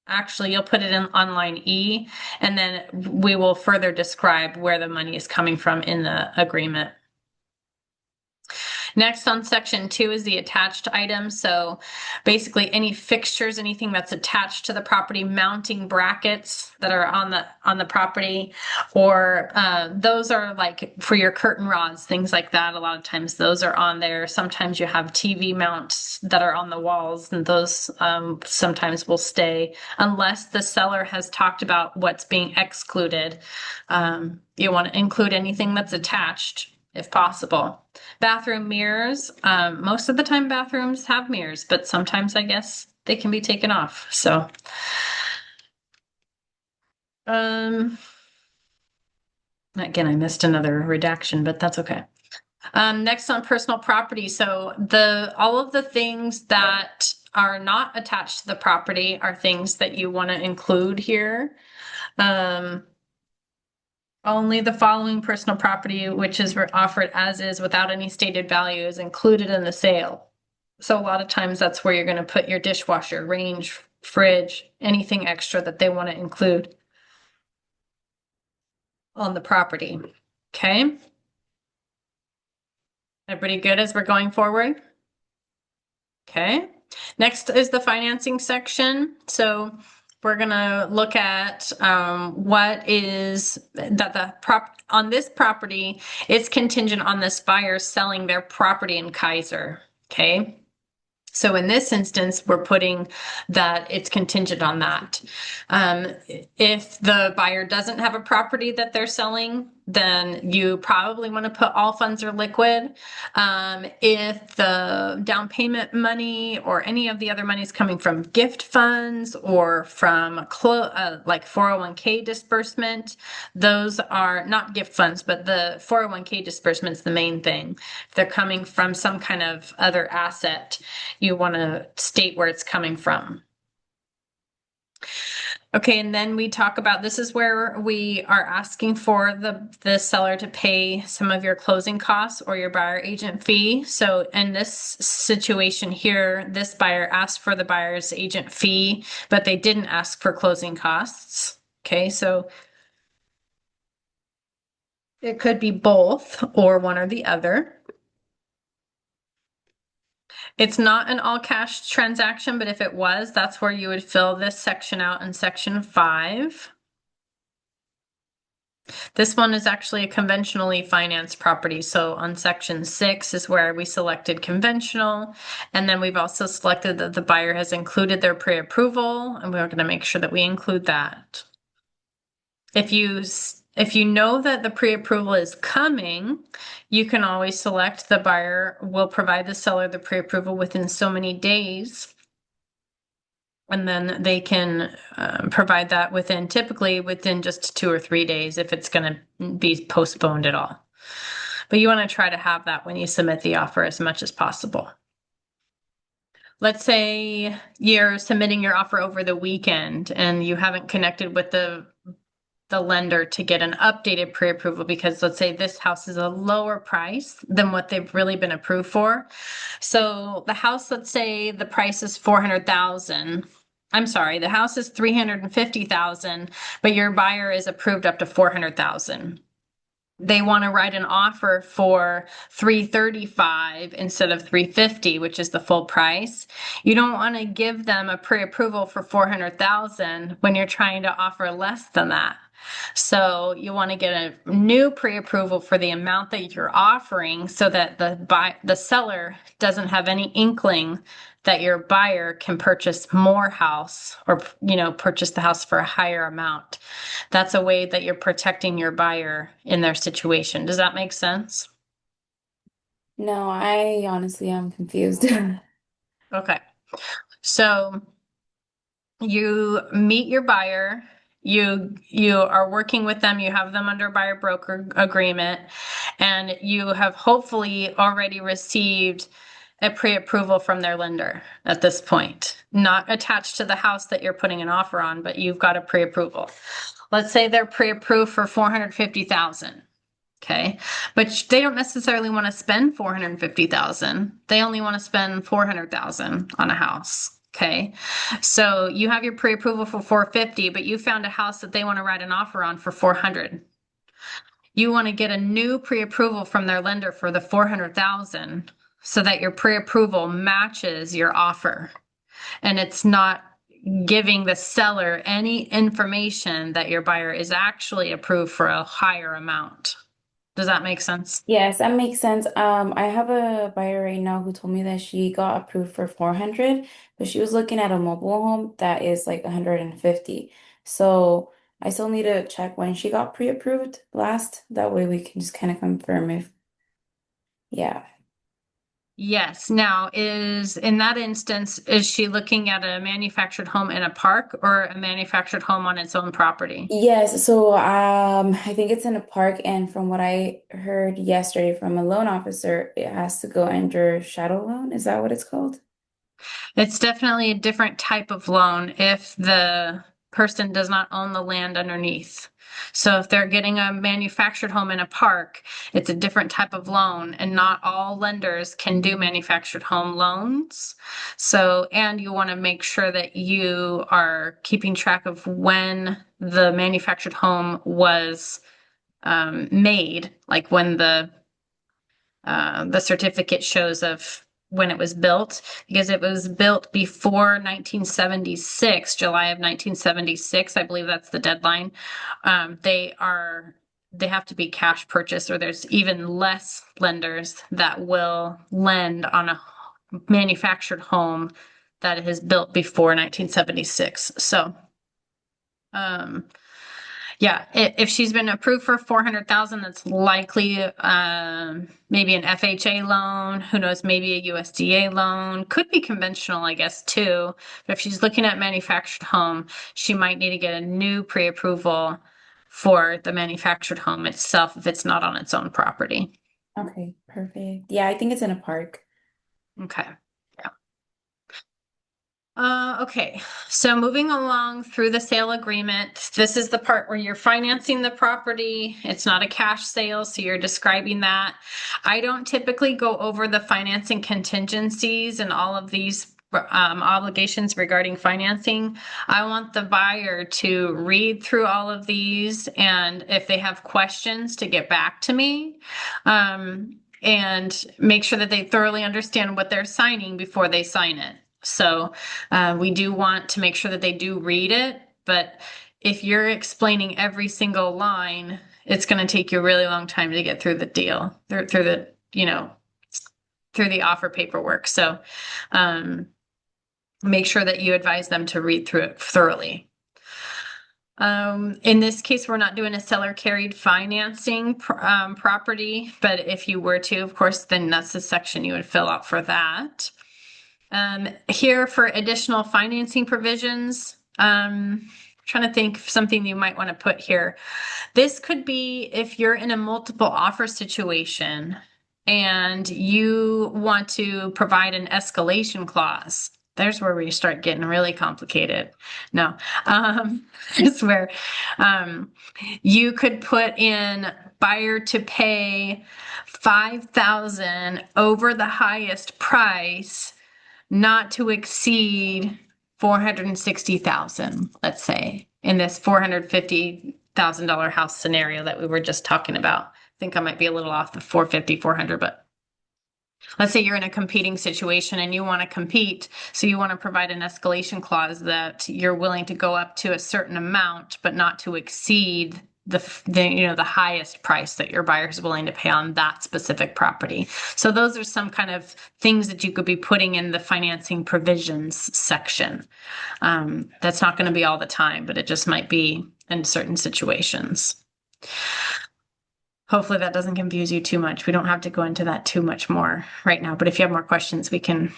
Actually, you'll put it on line E, and then we will further describe where the money is coming from in the agreement. Next on section 2 is the attached items. So basically any fixtures, anything that's attached to the property, mounting brackets that are on the property, or those are like for your curtain rods, things like that. A lot of times those are on there. Sometimes you have TV mounts that are on the walls, and those sometimes will stay unless the seller has talked about what's being excluded. You want to include anything that's attached if possible. Bathroom mirrors. Most of the time bathrooms have mirrors, but sometimes I guess they can be taken off. So, again, I missed another redaction, but that's okay. Next on personal property. So all of the things that are not attached to the property are things that you want to include here. Only the following personal property, which is offered as is without any stated value, is included in the sale. So a lot of times that's where you're going to put your dishwasher, range, fridge, anything extra that they want to include on the property. Okay. Everybody good as we're going forward? Okay. Next is the financing section. So we're going to look at what is that on this property, it's contingent on this buyer selling their property in Kaiser. Okay. So in this instance, we're putting that it's contingent on that. If the buyer doesn't have a property that they're selling, then you probably want to put all funds are liquid. If the down payment money or any of the other money is coming from gift funds or from like 401k disbursement, those are not gift funds, but the 401k disbursement is the main thing. If they're coming from some kind of other asset, you want to state where it's coming from. Okay, and then we talk about, this is where we are asking for the seller to pay some of your closing costs or your buyer agent fee. So in this situation here, this buyer asked for the buyer's agent fee, but they didn't ask for closing costs. Okay, so it could be both or one or the other. It's not an all cash transaction, but if it was, that's where you would fill this section out in section 5. This one is actually a conventionally financed property. So on section 6 is where we selected conventional. And then we've also selected that the buyer has included their pre-approval, and we're going to make sure that we include that. If you know that the pre-approval is coming, you can always select the buyer will provide the seller the pre-approval within so many days. And then they can provide that typically within just 2 or 3 days if it's going to be postponed at all. But you want to try to have that when you submit the offer as much as possible. Let's say you're submitting your offer over the weekend and you haven't connected with the lender to get an updated pre-approval because let's say this house is a lower price than what they've really been approved for. So the house, let's say the price is $400,000. I'm sorry, the house is $350,000, but your buyer is approved up to $400,000. They want to write an offer for $335 instead of $350, which is the full price. You don't want to give them a pre-approval for $400,000 when you're trying to offer less than that. So you want to get a new pre-approval for the amount that you're offering so that the seller doesn't have any inkling that your buyer can purchase more house or, purchase the house for a higher amount. That's a way that you're protecting your buyer in their situation. Does that make sense? No, I honestly am confused. Okay. So you meet your buyer, you are working with them, you have them under buyer broker agreement, and you have hopefully already received a pre-approval from their lender at this point, not attached to the house that you're putting an offer on, but you've got a pre-approval. Let's say they're pre-approved for $450,000. Okay, but they don't necessarily want to spend $450,000. They only want to spend $400,000 on a house. Okay, so you have your pre-approval for $450,000, but you found a house that they want to write an offer on for $400,000. You want to get a new pre-approval from their lender for the $400,000 so that your pre-approval matches your offer, and it's not giving the seller any information that your buyer is actually approved for a higher amount. Does that make sense? Yes, that makes sense. I have a buyer right now who told me that she got approved for 400, but she was looking at a mobile home that is like 150. So I still need to check when she got pre-approved last. That way we can just kind of confirm if, yeah. Yes. Now, in that instance, is she looking at a manufactured home in a park or a manufactured home on its own property? Yes, so I think it's in a park, and from what I heard yesterday from a loan officer, it has to go under shadow loan. Is that what it's called? It's definitely a different type of loan if the person does not own the land underneath. So if they're getting a manufactured home in a park, it's a different type of loan, and not all lenders can do manufactured home loans. So, and you want to make sure that you are keeping track of when the manufactured home was made, like when the certificate shows of when it was built, because it was built before 1976, July of 1976. I believe that's the deadline. They have to be cash purchase, or there's even less lenders that will lend on a manufactured home that is built before 1976. So, yeah, if she's been approved for 400,000, that's likely maybe an FHA loan. Who knows? Maybe a USDA loan. Could be conventional, I guess, too. But if she's looking at manufactured home, she might need to get a new pre-approval for the manufactured home itself if it's not on its own property. Okay, perfect. Yeah, I think it's in a park. Okay. Okay, so moving along through the sale agreement, this is the part where you're financing the property. It's not a cash sale, so you're describing that. I don't typically go over the financing contingencies and all of these obligations regarding financing. I want the buyer to read through all of these, and if they have questions, to get back to me. and make sure that they thoroughly understand what they're signing before they sign it. So we do want to make sure that they do read it, but if you're explaining every single line, it's going to take you a really long time to get through the deal, through the, through the offer paperwork. So make sure that you advise them to read through it thoroughly. In this case, we're not doing a seller carried financing property, but if you were to, of course, then that's the section you would fill out for that. Here for additional financing provisions, trying to think of something you might want to put here. This could be if you're in a multiple offer situation and you want to provide an escalation clause. There's where we start getting really complicated. No, it's where you could put in buyer to pay $5,000 over the highest price, not to exceed $460,000, let's say, in this $450,000 house scenario that we were just talking about. I think I might be a little off the 450, 400, but let's say you're in a competing situation and you want to compete. So you want to provide an escalation clause that you're willing to go up to a certain amount, but not to exceed the highest price that your buyer is willing to pay on that specific property. So those are some kind of things that you could be putting in the financing provisions section. That's not going to be all the time, but it just might be in certain situations. Hopefully that doesn't confuse you too much. We don't have to go into that too much more right now, but if you have more questions, we can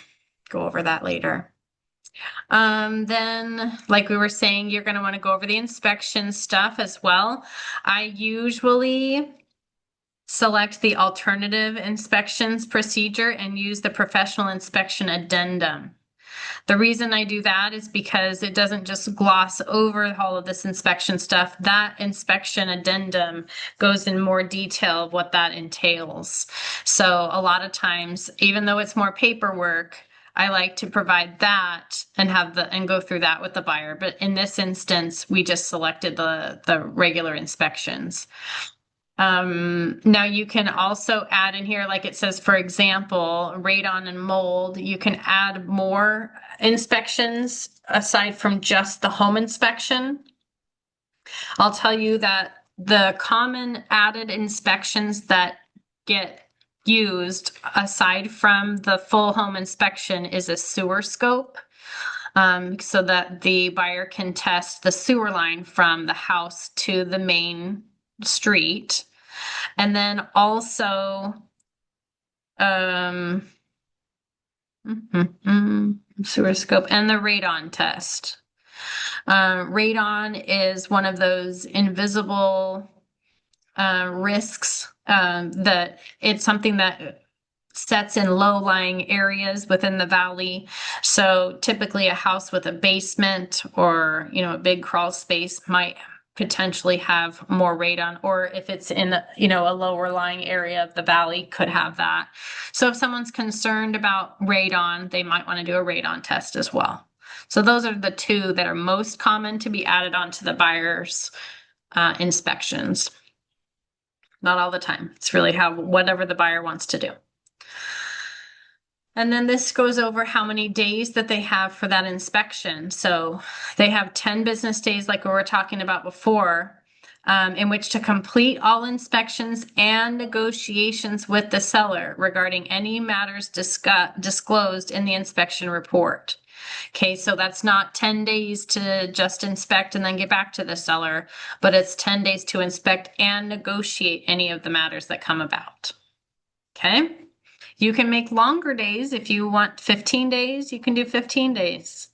go over that later. Then, like we were saying, you're going to want to go over the inspection stuff as well. I usually select the alternative inspections procedure and use the professional inspection addendum. The reason I do that is because it doesn't just gloss over all of this inspection stuff. That inspection addendum goes in more detail of what that entails. So a lot of times, even though it's more paperwork, I like to provide that and go through that with the buyer. But in this instance, we just selected the regular inspections. Now you can also add in here, like it says, for example, radon and mold, you can add more inspections aside from just the home inspection. I'll tell you that the common added inspections that get used aside from the full home inspection is a sewer scope. So that the buyer can test the sewer line from the house to the main street. And then also sewer scope and the radon test. Radon is one of those invisible risks that it's something that sets in low-lying areas within the valley. So typically a house with a basement or, a big crawl space might potentially have more radon, or if it's in a lower lying area of the valley, could have that. So if someone's concerned about radon, they might want to do a radon test as well. So those are the two that are most common to be added onto the buyer's inspections. Not all the time. It's really whatever the buyer wants to do. And then this goes over how many days that they have for that inspection. So they have 10 business days, like we were talking about before, in which to complete all inspections and negotiations with the seller regarding any matters disclosed in the inspection report. Okay, so that's not 10 days to just inspect and then get back to the seller, but it's 10 days to inspect and negotiate any of the matters that come about. Okay. You can make longer days. If you want 15 days, you can do 15 days,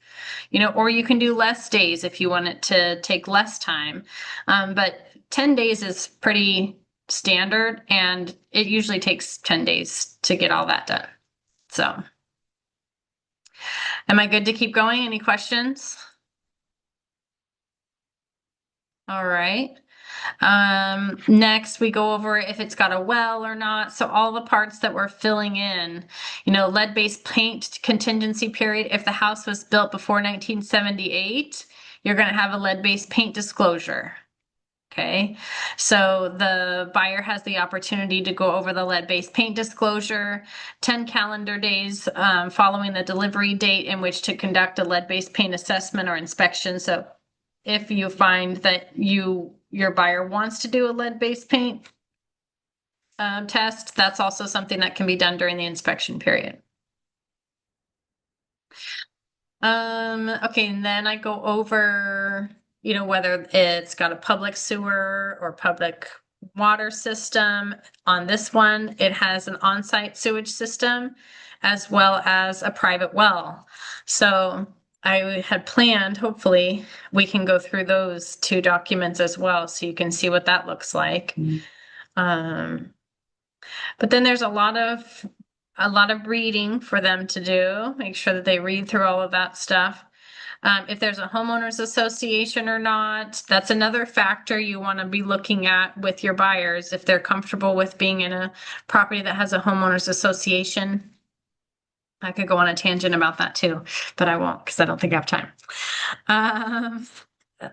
or you can do less days if you want it to take less time. But 10 days is pretty standard, and it usually takes 10 days to get all that done. So, am I good to keep going? Any questions? All right. Next we go over if it's got a well or not. So all the parts that we're filling in, lead-based paint contingency period. If the house was built before 1978, you're going to have a lead-based paint disclosure. Okay, so the buyer has the opportunity to go over the lead-based paint disclosure, 10 calendar days following the delivery date in which to conduct a lead-based paint assessment or inspection. So if you find that your buyer wants to do a lead-based paint test, that's also something that can be done during the inspection period. Okay, and then I go over, whether it's got a public sewer or public water system. On this one, it has an on-site sewage system as well as a private well. So I had planned, hopefully, we can go through those two documents as well, so you can see what that looks like. But then there's a lot of reading for them to do. Make sure that they read through all of that stuff. If there's a homeowners association or not, that's another factor you want to be looking at with your buyers. If they're comfortable with being in a property that has a homeowners association. I could go on a tangent about that too, but I won't because I don't think I have time.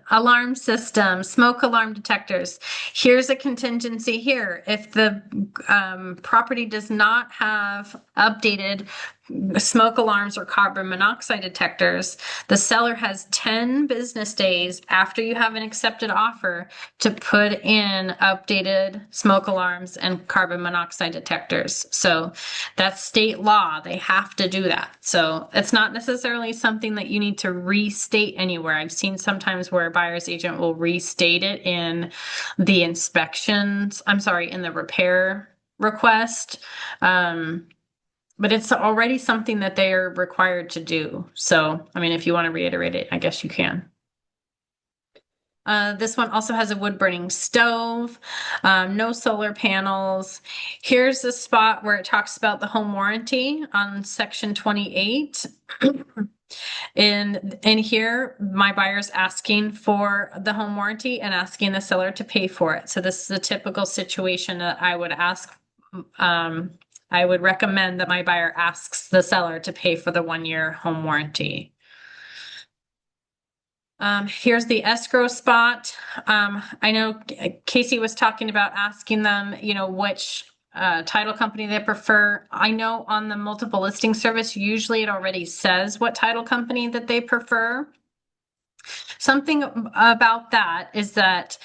Alarm system, smoke alarm detectors. Here's a contingency here. If the property does not have updated smoke alarms or carbon monoxide detectors, the seller has 10 business days after you have an accepted offer to put in updated smoke alarms and carbon monoxide detectors. So that's state law. They have to do that. So it's not necessarily something that you need to restate anywhere. I've seen sometimes where a buyer's agent will restate it in the inspections, in the repair request. But it's already something that they are required to do. So, if you want to reiterate it, I guess you can. This one also has a wood burning stove, no solar panels. Here's the spot where it talks about the home warranty on section 28. In here, my buyer's asking for the home warranty and asking the seller to pay for it. So this is a typical situation that I would ask. I would recommend that my buyer asks the seller to pay for the 1-year home warranty. Here's the escrow spot. I know Casey was talking about asking them, which title company they prefer. I know on the multiple listing service, usually it already says what title company that they prefer. Something about that is that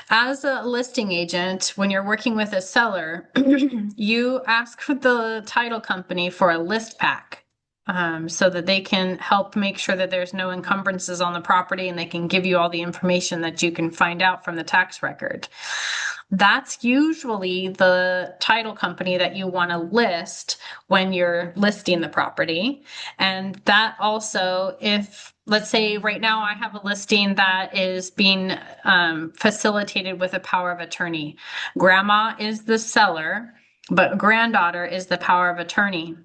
as a listing agent, when you're working with a seller, you ask for the title company for a list pack. So that they can help make sure that there's no encumbrances on the property and they can give you all the information that you can find out from the tax record. That's usually the title company that you want to list when you're listing the property. And that also, if let's say right now I have a listing that is being facilitated with a power of attorney. Grandma is the seller, but granddaughter is the power of attorney.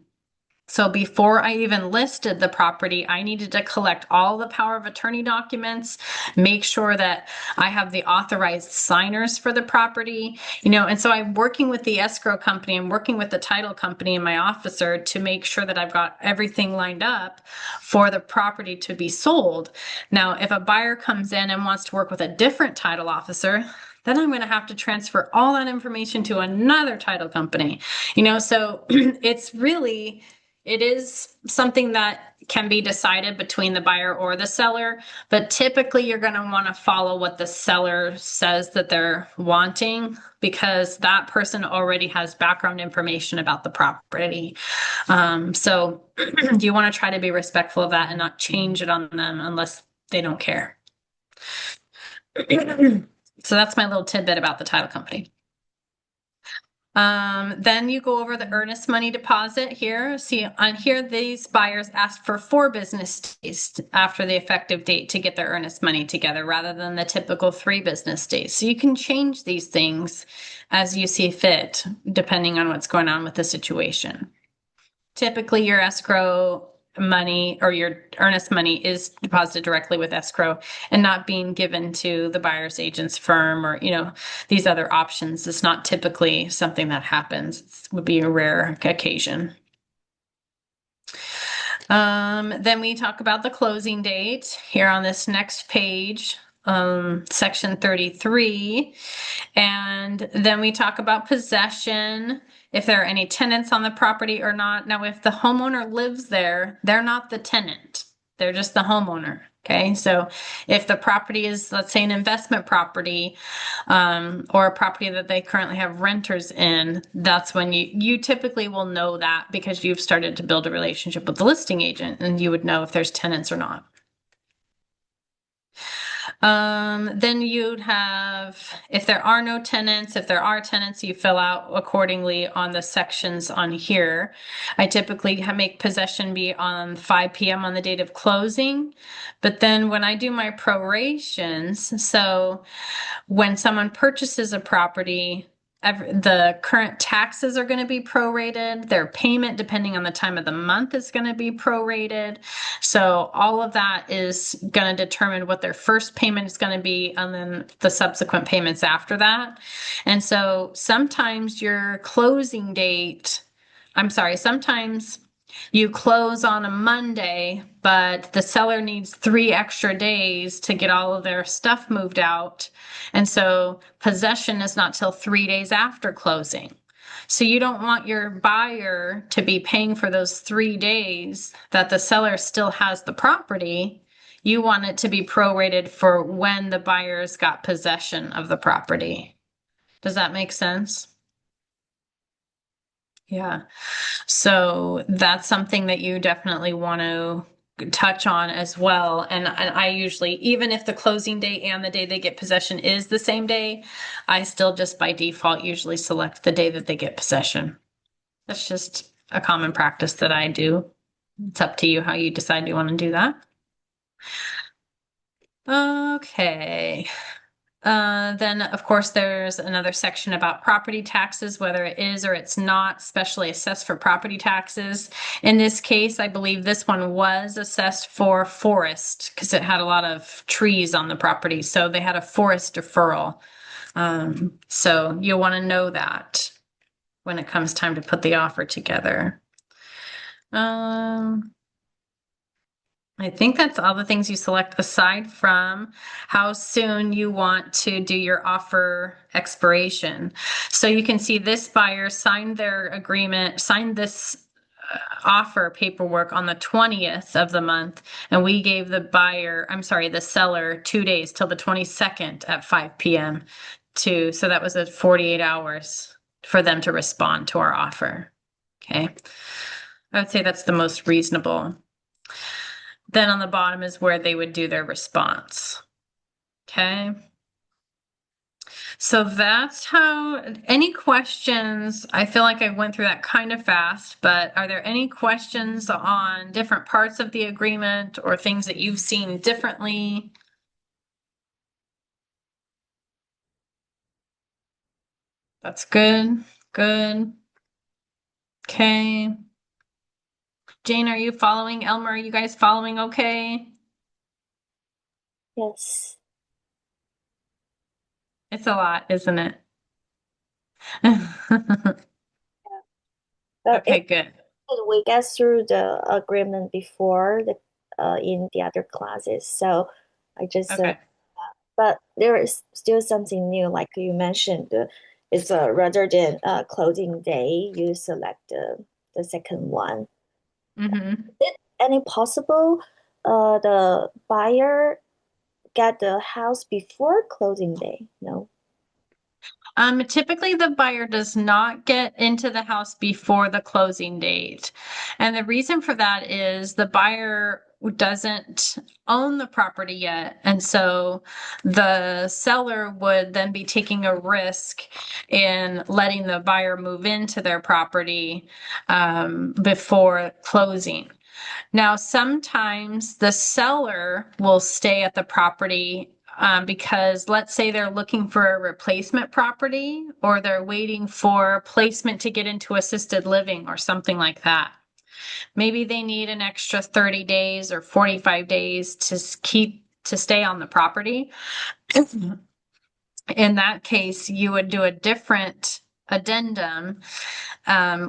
So before I even listed the property, I needed to collect all the power of attorney documents, make sure that I have the authorized signers for the property, and so I'm working with the escrow company, I'm working with the title company and my officer to make sure that I've got everything lined up for the property to be sold. Now, if a buyer comes in and wants to work with a different title officer, then I'm going to have to transfer all that information to another title company, so it is something that can be decided between the buyer or the seller, but typically you're going to want to follow what the seller says that they're wanting because that person already has background information about the property. So you want to try to be respectful of that and not change it on them unless they don't care. So that's my little tidbit about the title company. Then you go over the earnest money deposit here. See on here, these buyers asked for 4 business days after the effective date to get their earnest money together rather than the typical 3 business days. So you can change these things as you see fit, depending on what's going on with the situation. Typically your escrow money or your earnest money is deposited directly with escrow and not being given to the buyer's agent's firm or, these other options. It's not typically something that happens. It would be a rare occasion. Then we talk about the closing date here on this next page. section 33. And then we talk about possession, if there are any tenants on the property or not. Now, if the homeowner lives there, they're not the tenant. They're just the homeowner. Okay, so if the property is, let's say, an investment property, or a property that they currently have renters in, that's when you typically will know that because you've started to build a relationship with the listing agent and you would know if there's tenants or not. Then you'd have, if there are no tenants, if there are tenants, you fill out accordingly on the sections on here. I typically make possession be on 5 p.m. on the date of closing. But then when I do my prorations, so when someone purchases a property, the current taxes are going to be prorated. Their payment, depending on the time of the month, is going to be prorated. So all of that is going to determine what their first payment is going to be and then the subsequent payments after that. And so sometimes your closing date, sometimes you close on a Monday, but the seller needs 3 extra days to get all of their stuff moved out. And so possession is not till 3 days after closing. So you don't want your buyer to be paying for those 3 days that the seller still has the property. You want it to be prorated for when the buyers got possession of the property. Does that make sense? Yeah. So that's something that you definitely want to touch on as well. And I usually, even if the closing date and the day they get possession is the same day, I still just by default usually select the day that they get possession. That's just a common practice that I do. It's up to you how you decide you want to do that. Okay. Then, of course, there's another section about property taxes, whether it is or it's not specially assessed for property taxes. In this case, I believe this one was assessed for forest because it had a lot of trees on the property. So they had a forest deferral. So you'll want to know that when it comes time to put the offer together. I think that's all the things you select aside from how soon you want to do your offer expiration. So you can see this buyer signed their agreement, signed this offer paperwork on the 20th of the month, and we gave the seller 2 days till the 22nd at 5 p.m. So that was 48 hours for them to respond to our offer. Okay. I would say that's the most reasonable. Then on the bottom is where they would do their response. Okay. So that's how, any questions? I feel like I went through that kind of fast, but are there any questions on different parts of the agreement or things that you've seen differently? That's good. Good. Okay. Jane, are you following? Elmer, are you guys following okay? Yes. It's a lot, isn't it? But Okay, good. we get through the agreement before in the other classes, so I just Okay. but there is still something new, like you mentioned. It's rather than closing day, you select the second one. Mm-hmm. Is it any possible the buyer get the house before closing day? No. Typically the buyer does not get into the house before the closing date. And the reason for that is the buyer doesn't own the property yet. And so the seller would then be taking a risk in letting the buyer move into their property before closing. Now, sometimes the seller will stay at the property because let's say they're looking for a replacement property or they're waiting for placement to get into assisted living or something like that. Maybe they need an extra 30 days or 45 days to stay on the property. In that case, you would do a different addendum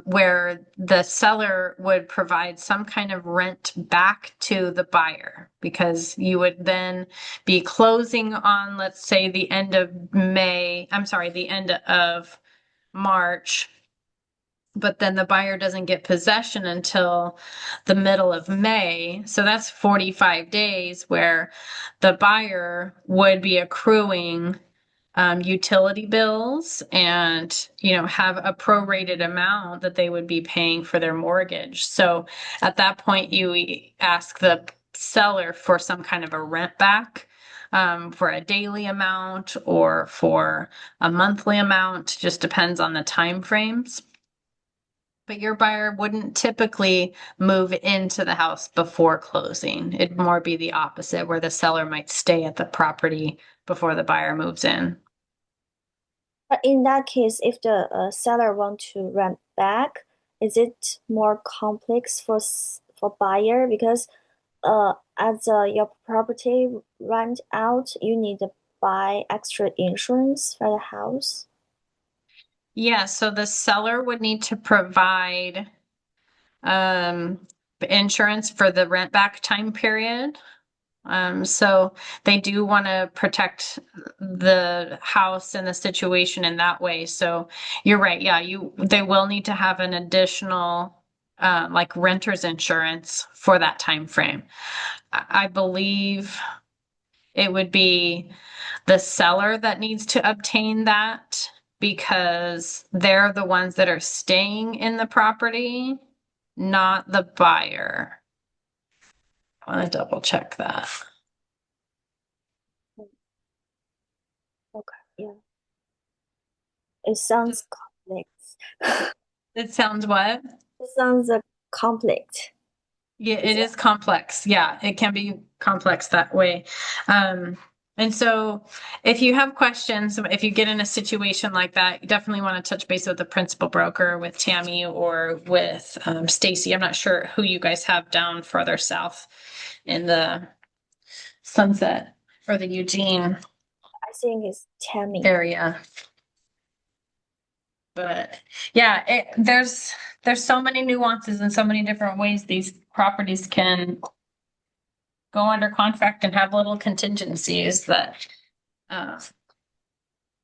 where the seller would provide some kind of rent back to the buyer, because you would then be closing on, let's say, the end of the end of March, but then the buyer doesn't get possession until the middle of May. So that's 45 days where the buyer would be accruing utility bills and, have a prorated amount that they would be paying for their mortgage. So at that point, you ask the seller for some kind of a rent back, for a daily amount or for a monthly amount, just depends on the time frames. But your buyer wouldn't typically move into the house before closing. It'd more be the opposite, where the seller might stay at the property before the buyer moves in. But in that case, if the seller want to rent back, is it more complex for buyer? Because as your property rent out, you need to buy extra insurance for the house. Yeah, so the seller would need to provide insurance for the rent back time period. So they do want to protect the house and the situation in that way. So you're right. Yeah, they will need to have an additional like renter's insurance for that time frame. I believe it would be the seller that needs to obtain that, because they're the ones that are staying in the property, not the buyer. I want to double check that. Okay, yeah. It sounds complex. It sounds what? It sounds complex. Yeah, it is complex. Yeah, it can be complex that way. And so if you have questions, if you get in a situation like that, you definitely want to touch base with the principal broker, with Tammy or with Stacy. I'm not sure who you guys have down further south in the Sunset or the Eugene I think it's Tammy. area. But yeah, there's so many nuances and so many different ways these properties can go under contract and have little contingencies that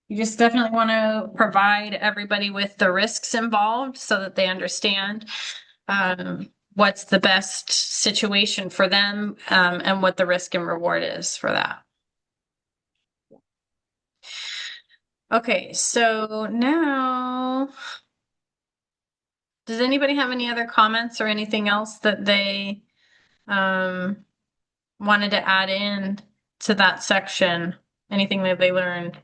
you just definitely want to provide everybody with the risks involved so that they understand what's the best situation for them, and what the risk and reward is for that. Okay, so now, does anybody have any other comments or anything else that they wanted to add in to that section? Anything that they learned?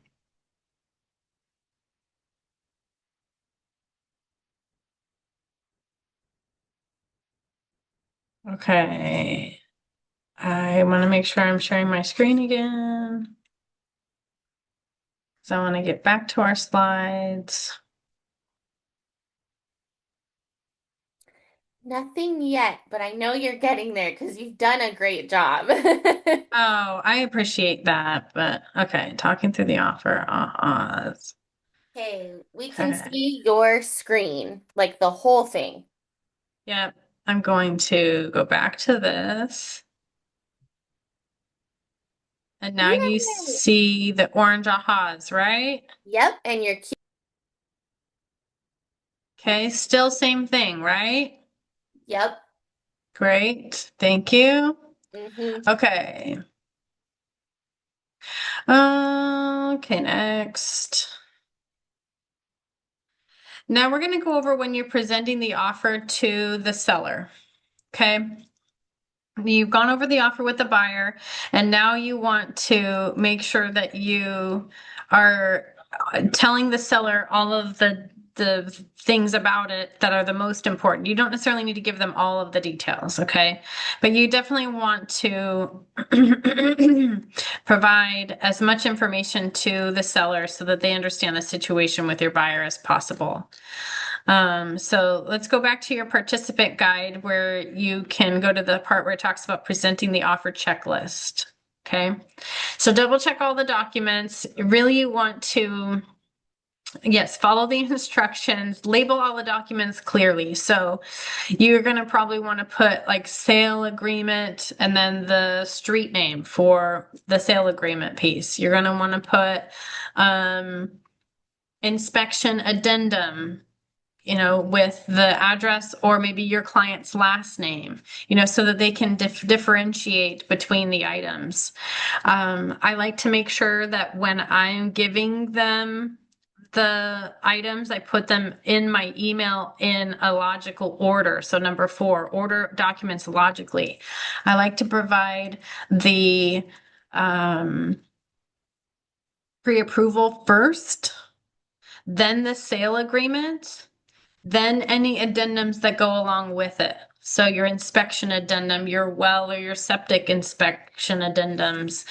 Okay. I want to make sure I'm sharing my screen again. So I want to get back to our slides. Nothing yet, but I know you're getting there because you've done a great job. Oh, I appreciate that, but okay, talking through the offer. Okay, we can Okay. see your screen, like the whole thing. Yep, I'm going to go back to this. And now you Yay! see the orange ahas, right? Yep, and your Okay, still same thing, right? Yep. Great, thank you. Okay. Okay, next. Now we're going to go over when you're presenting the offer to the seller. Okay. You've gone over the offer with the buyer, and now you want to make sure that you are telling the seller all of the things about it that are the most important. You don't necessarily need to give them all of the details, okay? But you definitely want to provide as much information to the seller so that they understand the situation with your buyer as possible. So let's go back to your participant guide, where you can go to the part where it talks about presenting the offer checklist. Okay, so double check all the documents. Really, you want to Yes, follow the instructions, label all the documents clearly. So you're going to probably want to put like sale agreement and then the street name for the sale agreement piece. You're going to want to put inspection addendum, with the address or maybe your client's last name, so that they can differentiate between the items. I like to make sure that when I'm giving them the items, I put them in my email in a logical order. So number 4, order documents logically. I like to provide the pre-approval first, then the sale agreement, then any addendums that go along with it. So your inspection addendum, your well or your septic inspection addendums,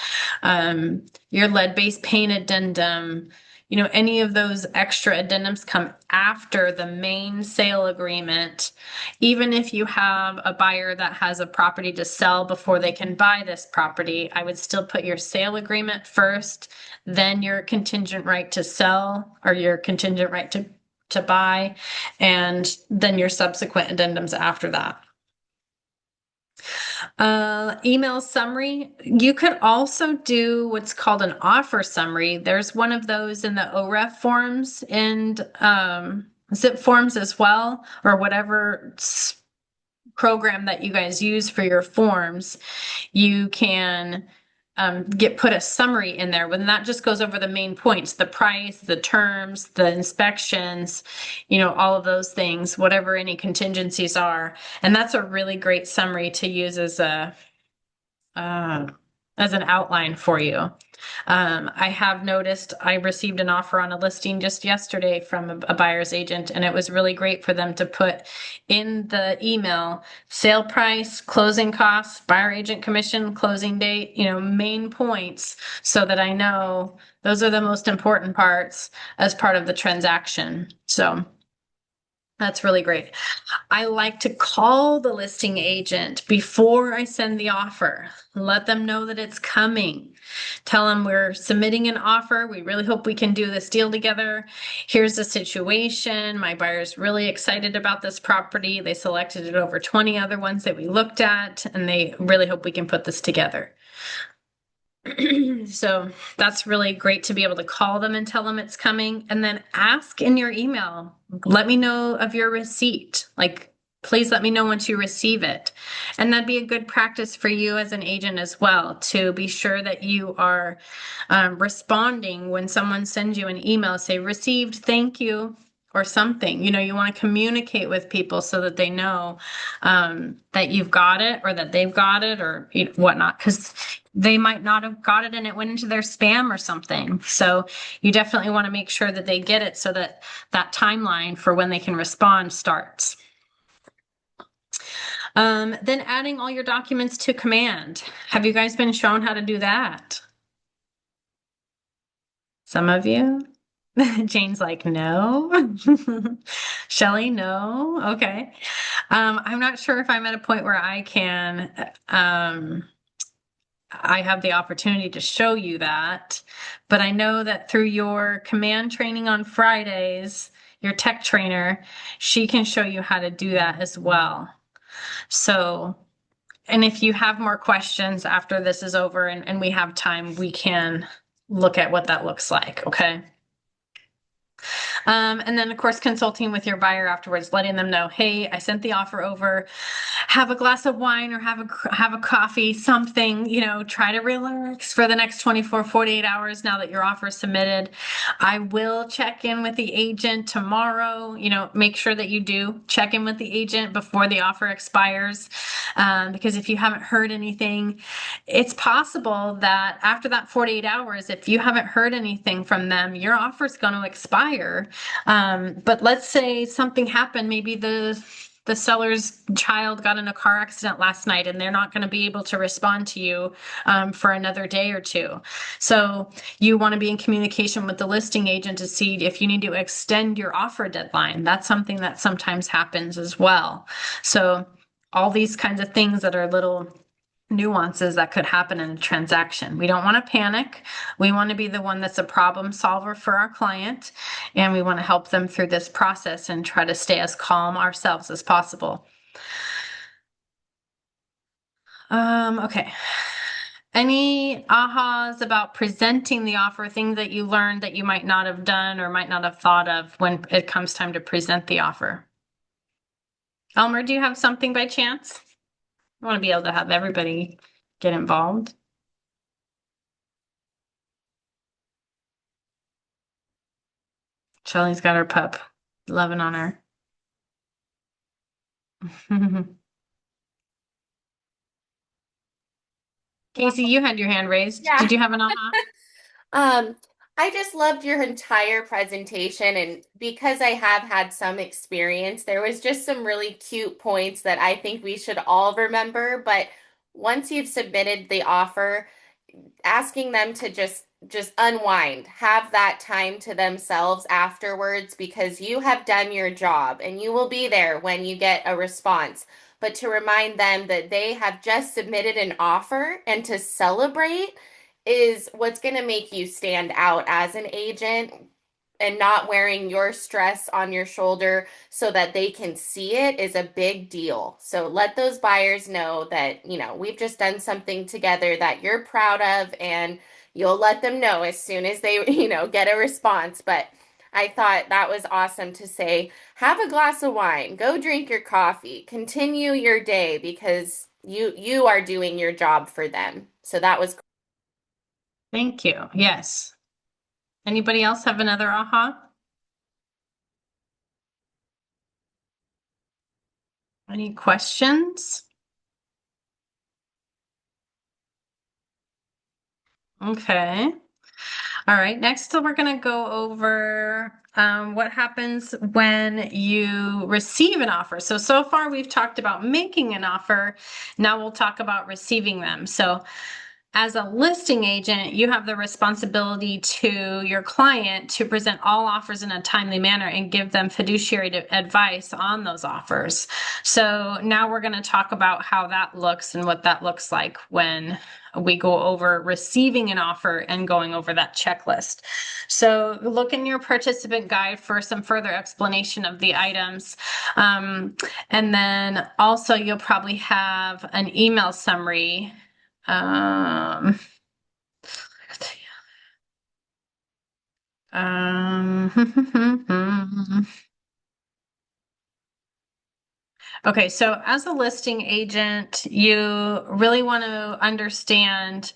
your lead-based paint addendum, any of those extra addendums come after the main sale agreement. Even if you have a buyer that has a property to sell before they can buy this property, I would still put your sale agreement first, then your contingent right to sell or your contingent right to buy, and then your subsequent addendums after that. Email summary. You could also do what's called an offer summary. There's one of those in the OREF forms and ZIP forms as well, or whatever program that you guys use for your forms. You can put a summary in there when that just goes over the main points, the price, the terms, the inspections, all of those things, whatever any contingencies are. And that's a really great summary to use as an outline for you. I have noticed I received an offer on a listing just yesterday from a buyer's agent, and it was really great for them to put in the email sale price, closing costs, buyer agent commission, closing date, main points, so that I know those are the most important parts as part of the transaction. So that's really great. I like to call the listing agent before I send the offer. Let them know that it's coming. Tell them we're submitting an offer. We really hope we can do this deal together. Here's the situation. My buyer's really excited about this property. They selected it over 20 other ones that we looked at, and they really hope we can put this together. So that's really great to be able to call them and tell them it's coming, and then ask in your email, let me know of your receipt. Like, please let me know once you receive it. And that'd be a good practice for you as an agent as well, to be sure that you are responding when someone sends you an email, say received, thank you, or something. You want to communicate with people so that they know that you've got it, or that they've got it, or whatnot, because they might not have got it and it went into their spam or something. So you definitely want to make sure that they get it so that that timeline for when they can respond starts. Then adding all your documents to command. Have you guys been shown how to do that? Some of you? Jane's like, no. Shelly, no. Okay. I'm not sure if I'm at a point where I have the opportunity to show you that, but I know that through your command training on Fridays, your tech trainer, she can show you how to do that as well. So, and if you have more questions after this is over and we have time, we can look at what that looks like, okay? And then, of course, consulting with your buyer afterwards, letting them know, hey, I sent the offer over, have a glass of wine or have a coffee, something, try to relax for the next 48 hours now that your offer is submitted. I will check in with the agent tomorrow, make sure that you do check in with the agent before the offer expires. Because if you haven't heard anything, it's possible that after that 48 hours, if you haven't heard anything from them, your offer is going to expire. But let's say something happened, maybe the seller's child got in a car accident last night and they're not going to be able to respond to you for another day or two. So you want to be in communication with the listing agent to see if you need to extend your offer deadline. That's something that sometimes happens as well. So all these kinds of things that are little nuances that could happen in a transaction. We don't want to panic. We want to be the one that's a problem solver for our client, and we want to help them through this process and try to stay as calm ourselves as possible. Okay. Any ahas about presenting the offer, things that you learned that you might not have done or might not have thought of when it comes time to present the offer? Elmer, do you have something by chance? I want to be able to have everybody get involved. Shelly's got her pup, loving on her. Casey, you had your hand raised. Yeah. Did you have an aha? I just loved your entire presentation, and because I have had some experience, there was just some really cute points that I think we should all remember. But once you've submitted the offer, asking them to just unwind, have that time to themselves afterwards, because you have done your job and you will be there when you get a response. But to remind them that they have just submitted an offer and to celebrate is what's going to make you stand out as an agent, and not wearing your stress on your shoulder so that they can see it is a big deal. So let those buyers know that, we've just done something together that you're proud of, and you'll let them know as soon as they, get a response. But I thought that was awesome to say, have a glass of wine, go drink your coffee, continue your day, because you are doing your job for them. So that was Thank you. Yes. Anybody else have another aha? Any questions? Okay. All right. Next, we're going to go over what happens when you receive an offer. So far we've talked about making an offer. Now we'll talk about receiving them. So as a listing agent, you have the responsibility to your client to present all offers in a timely manner and give them fiduciary advice on those offers. So now we're going to talk about how that looks and what that looks like when we go over receiving an offer and going over that checklist. So look in your participant guide for some further explanation of the items. And then also you'll probably have an email summary. Um, okay, so as a listing agent, you really want to understand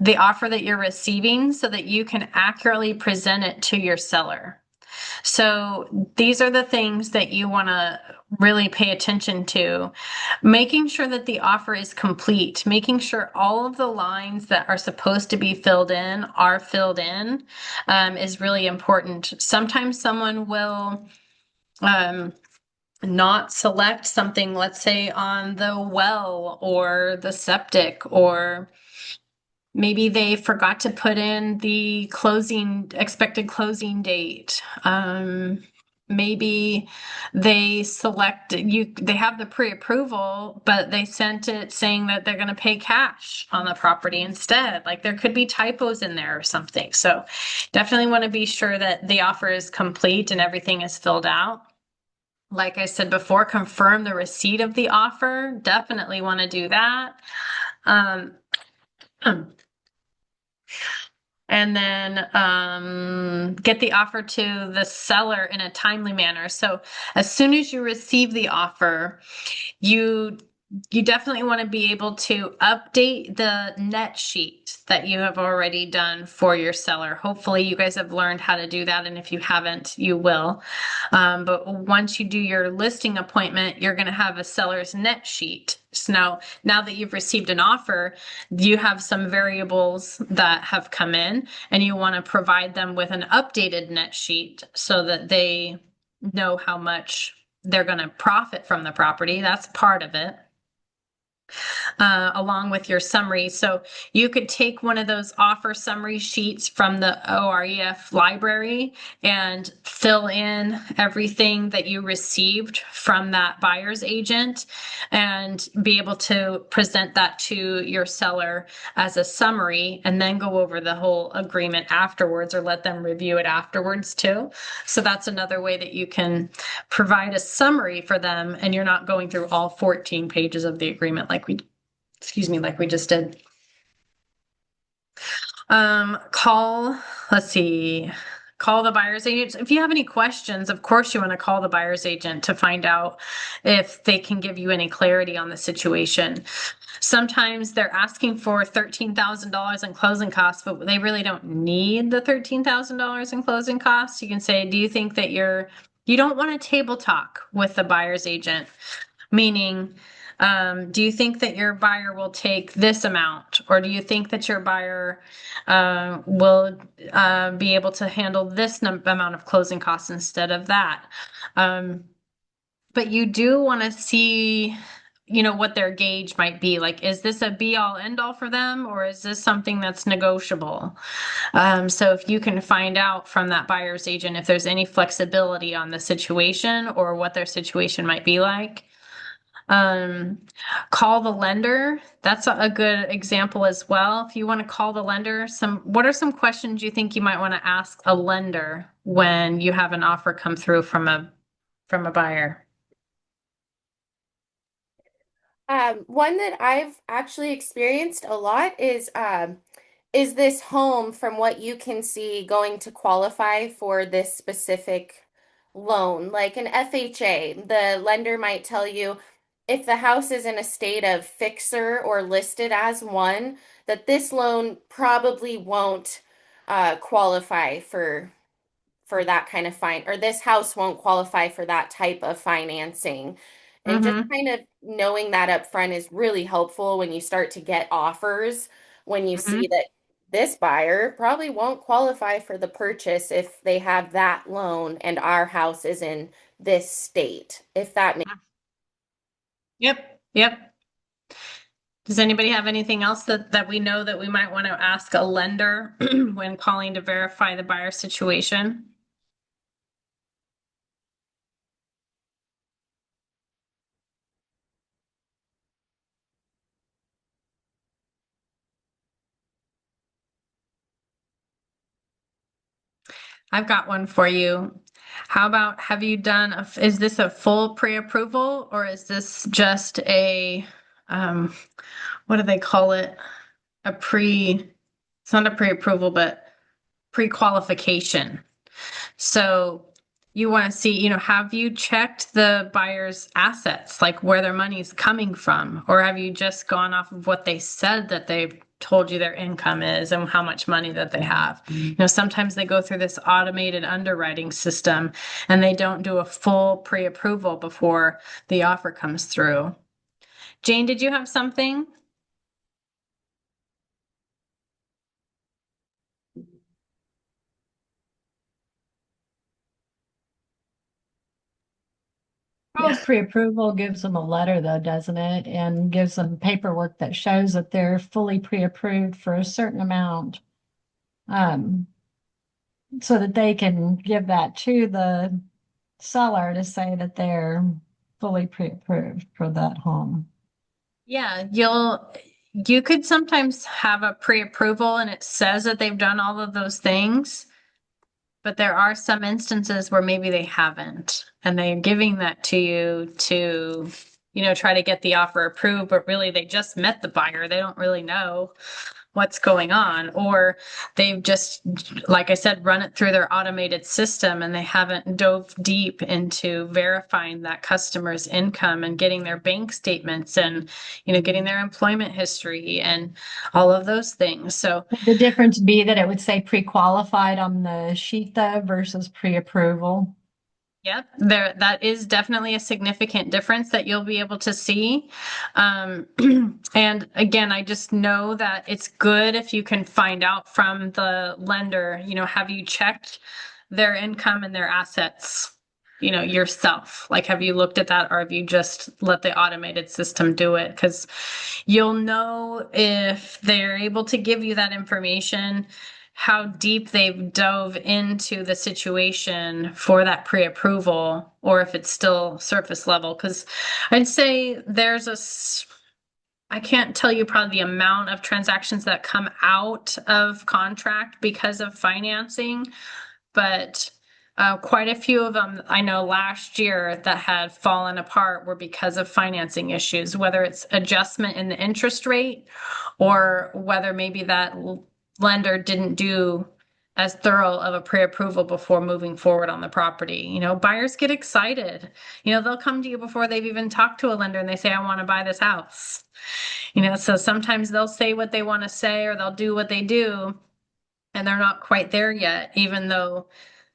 the offer that you're receiving so that you can accurately present it to your seller. So these are the things that you want to really pay attention to. Making sure that the offer is complete, making sure all of the lines that are supposed to be filled in are filled in, is really important. Sometimes someone will not select something, let's say on the well or the septic, or maybe they forgot to put in the expected closing date. Maybe they they have the pre-approval, but they sent it saying that they're going to pay cash on the property instead. Like there could be typos in there or something. So definitely want to be sure that the offer is complete and everything is filled out. Like I said before, confirm the receipt of the offer. Definitely want to do that. And then get the offer to the seller in a timely manner. So as soon as you receive the offer, you definitely want to be able to update the net sheet that you have already done for your seller. Hopefully you guys have learned how to do that, and if you haven't, you will. But once you do your listing appointment, you're going to have a seller's net sheet. So now that you've received an offer, you have some variables that have come in, and you want to provide them with an updated net sheet so that they know how much they're going to profit from the property. That's part of it. along with your summary. So you could take one of those offer summary sheets from the OREF library and fill in everything that you received from that buyer's agent and be able to present that to your seller as a summary, and then go over the whole agreement afterwards, or let them review it afterwards too. So that's another way that you can provide a summary for them, and you're not going through all 14 pages of the agreement like we just did. Let's see, call the buyer's agent. If you have any questions, of course you want to call the buyer's agent to find out if they can give you any clarity on the situation. Sometimes they're asking for $13,000 in closing costs, but they really don't need the $13,000 in closing costs. You can say, do you think that you don't want to table talk with the buyer's agent? Meaning, do you think that your buyer will take this amount? Or do you think that your buyer will be able to handle this amount of closing costs instead of that? But you do want to see, what their gauge might be. Like, is this a be all end all for them, or is this something that's negotiable? So if you can find out from that buyer's agent if there's any flexibility on the situation or what their situation might be like. Call the lender. That's a good example as well. If you want to call the lender, what are some questions you think you might want to ask a lender when you have an offer come through from a buyer? One that I've actually experienced a lot is this home, from what you can see, going to qualify for this specific loan? Like an FHA, the lender might tell you, if the house is in a state of fixer or listed as one, that this loan probably won't qualify for that kind of or this house won't qualify for that type of financing. And just kind of knowing that up front is really helpful when you start to get offers, when you see that this buyer probably won't qualify for the purchase if they have that loan and our house is in this state, if that makes. Yep. Does anybody have anything else that we know that we might want to ask a lender when calling to verify the buyer situation? I've got one for you. How about, is this a full pre-approval, or is this just a, what do they call it? It's not a pre-approval, but pre-qualification. So you want to see, have you checked the buyer's assets, like where their money's coming from? Or have you just gone off of what they said that they've told you their income is and how much money that they have? Sometimes they go through this automated underwriting system and they don't do a full pre-approval before the offer comes through. Jane, did you have something? Pre-approval gives them a letter though, doesn't it? And gives them paperwork that shows that they're fully pre-approved for a certain amount. So that they can give that to the seller to say that they're fully pre-approved for that home. Yeah, you could sometimes have a pre-approval and it says that they've done all of those things, but there are some instances where maybe they haven't, and they're giving that to you to, try to get the offer approved, but really they just met the buyer. They don't really know what's going on, or they've just, like I said, run it through their automated system and they haven't dove deep into verifying that customer's income and getting their bank statements and, getting their employment history and all of those things. So the difference be that it would say pre-qualified on the sheet though versus pre-approval. Yep, that is definitely a significant difference that you'll be able to see. And again, I just know that it's good if you can find out from the lender, have you checked their income and their assets? yourself? Like, have you looked at that, or have you just let the automated system do it? Because you'll know if they're able to give you that information, how deep they've dove into the situation for that pre-approval, or if it's still surface level. Because I'd say I can't tell you probably the amount of transactions that come out of contract because of financing, but quite a few of them I know last year that had fallen apart were because of financing issues, whether it's adjustment in the interest rate or whether maybe that lender didn't do as thorough of a pre-approval before moving forward on the property. Buyers get excited. They'll come to you before they've even talked to a lender and they say, I want to buy this house. So sometimes they'll say what they want to say or they'll do what they do, and they're not quite there yet, even though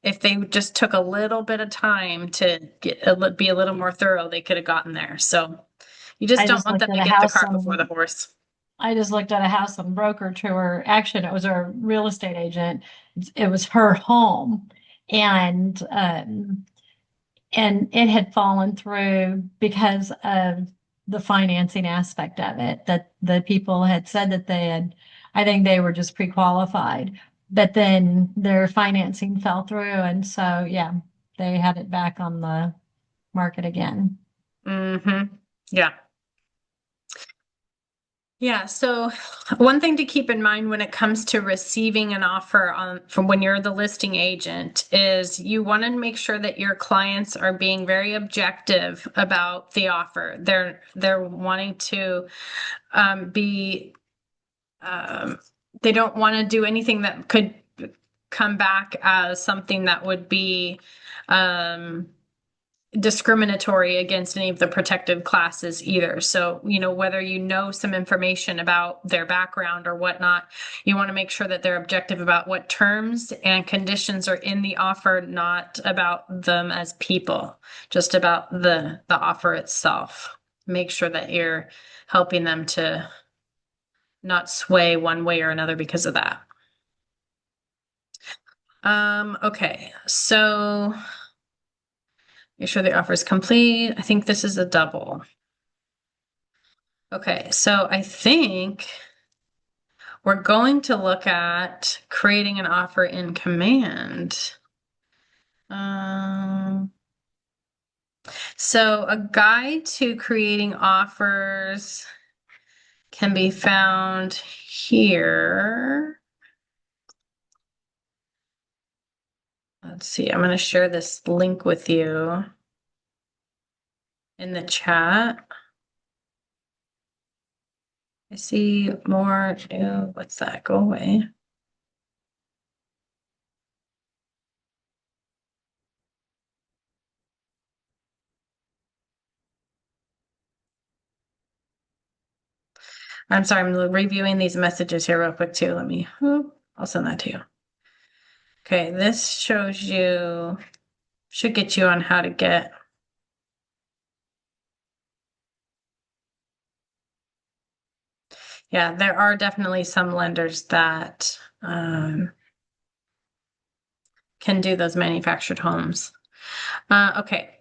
if they just took a little bit of time to be a little more thorough, they could have gotten there. So you just I don't just want looked them at to a get the house cart before the on, horse. I just looked at a house on Broker Tour. Actually, it was a real estate agent. It was her home, and it had fallen through because of the financing aspect of it. That the people had said that I think they were just pre-qualified, but then their financing fell through, and so yeah, they had it back on the market again. Mm-hmm. Yeah. Yeah, so one thing to keep in mind when it comes to receiving an offer from when you're the listing agent is you want to make sure that your clients are being very objective about the offer. They're wanting to be they don't want to do anything that could come back as something that would be discriminatory against any of the protected classes either. So, whether some information about their background or whatnot, you want to make sure that they're objective about what terms and conditions are in the offer, not about them as people, just about the offer itself. Make sure that you're helping them to not sway one way or another because of that. Okay, so make sure the offer is complete. I think this is a double. Okay, so I think we're going to look at creating an offer in Command. So a guide to creating offers can be found here. Let's see, I'm going to share this link with you in the chat. I see more new. What's that? Go away. I'm sorry, I'm reviewing these messages here real quick too. I'll send that to you. Okay, this should get you on how to get. Yeah, there are definitely some lenders that can do those manufactured homes. Okay.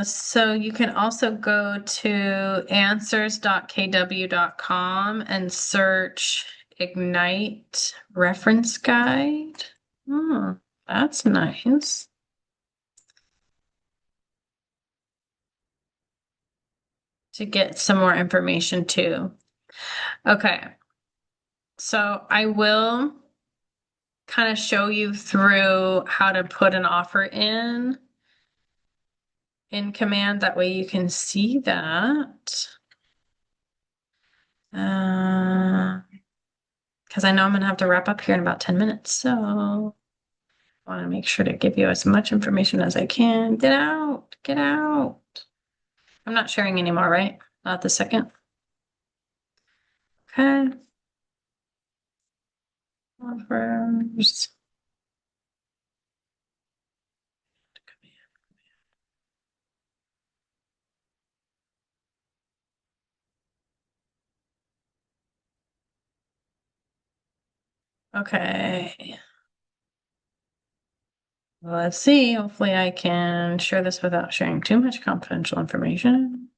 So you can also go to answers.kw.com and search Ignite reference guide. Oh, that's nice. To get some more information too. Okay. So I will kind of show you through how to put an offer in Command. That way you can see that. Because I know I'm going to have to wrap up here in about 10 minutes. So I want to make sure to give you as much information as I can. Get out. Get out. I'm not sharing anymore, right? Not the second. Okay. Offers. Okay. Let's see. Hopefully I can share this without sharing too much confidential information.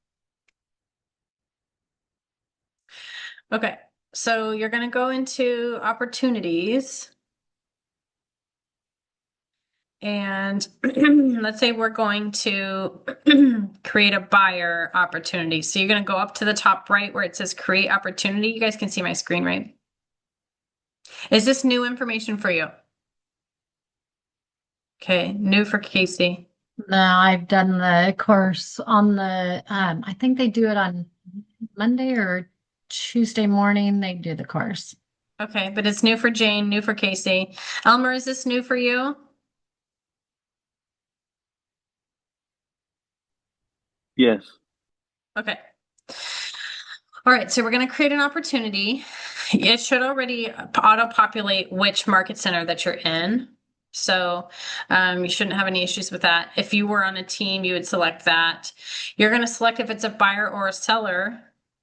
Okay, so you're going to go into opportunities. And let's say we're going to create a buyer opportunity. So you're going to go up to the top right where it says create opportunity. You guys can see my screen, right? Is this new information for you? Okay, new for Casey. No, I've done the course on the, I think they do it on Monday or Tuesday morning. They do the course. Okay, but it's new for Jane, new for Casey. Elmer, is this new for you? Yes. Okay. All right, so we're going to create an opportunity. It should already auto-populate which market center that you're in. So you shouldn't have any issues with that. If you were on a team, you would select that. You're going to select if it's a buyer or a seller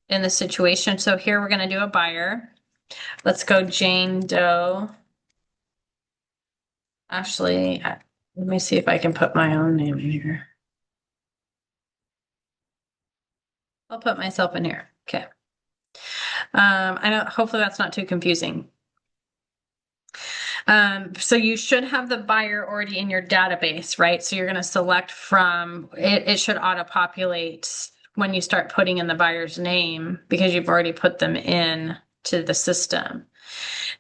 in the situation. So here we're going to do a buyer. Let's go Jane Doe. Actually, let me see if I can put my own name in here. I'll put myself in here. Okay. I know, hopefully that's not too confusing. So you should have the buyer already in your database, right? So you're going to select from it, it should auto-populate when you start putting in the buyer's name because you've already put them in to the system.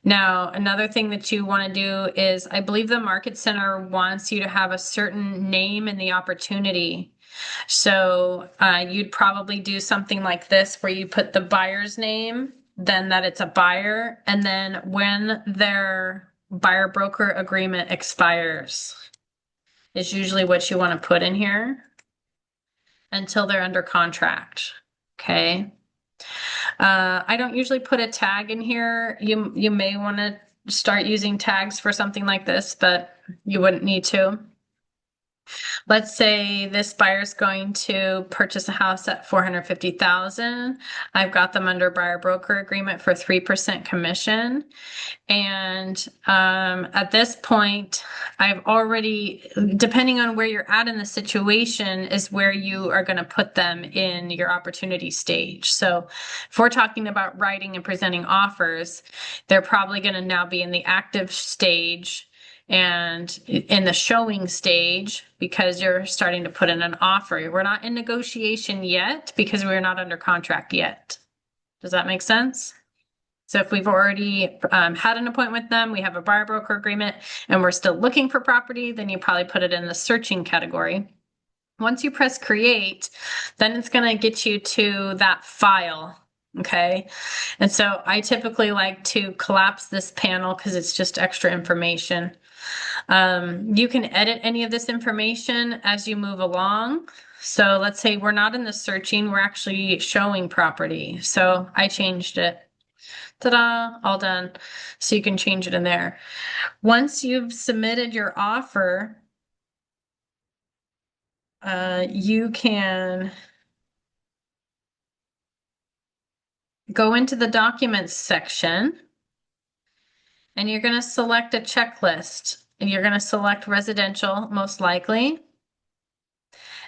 Now, another thing that you want to do is I believe the Market Center wants you to have a certain name in the opportunity. So you'd probably do something like this where you put the buyer's name, then that it's a buyer, and then when their buyer broker agreement expires is usually what you want to put in here until they're under contract. Okay. I don't usually put a tag in here. You may want to start using tags for something like this, but you wouldn't need to. Let's say this buyer's going to purchase a house at $450,000. I've got them under buyer broker agreement for 3% commission. And at this point, I've already, depending on where you're at in the situation, is where you are going to put them in your opportunity stage. So if we're talking about writing and presenting offers, they're probably going to now be in the active stage and in the showing stage because you're starting to put in an offer. We're not in negotiation yet because we're not under contract yet. Does that make sense? So if we've already had an appointment with them, we have a buyer broker agreement, and we're still looking for property, then you probably put it in the searching category. Once you press create, then it's going to get you to that file. Okay. And so I typically like to collapse this panel because it's just extra information. You can edit any of this information as you move along. So let's say we're not in the searching, we're actually showing property. So I changed it. Ta-da, all done. So you can change it in there. Once you've submitted your offer, you can go into the documents section and you're going to select a checklist. And you're going to select residential, most likely.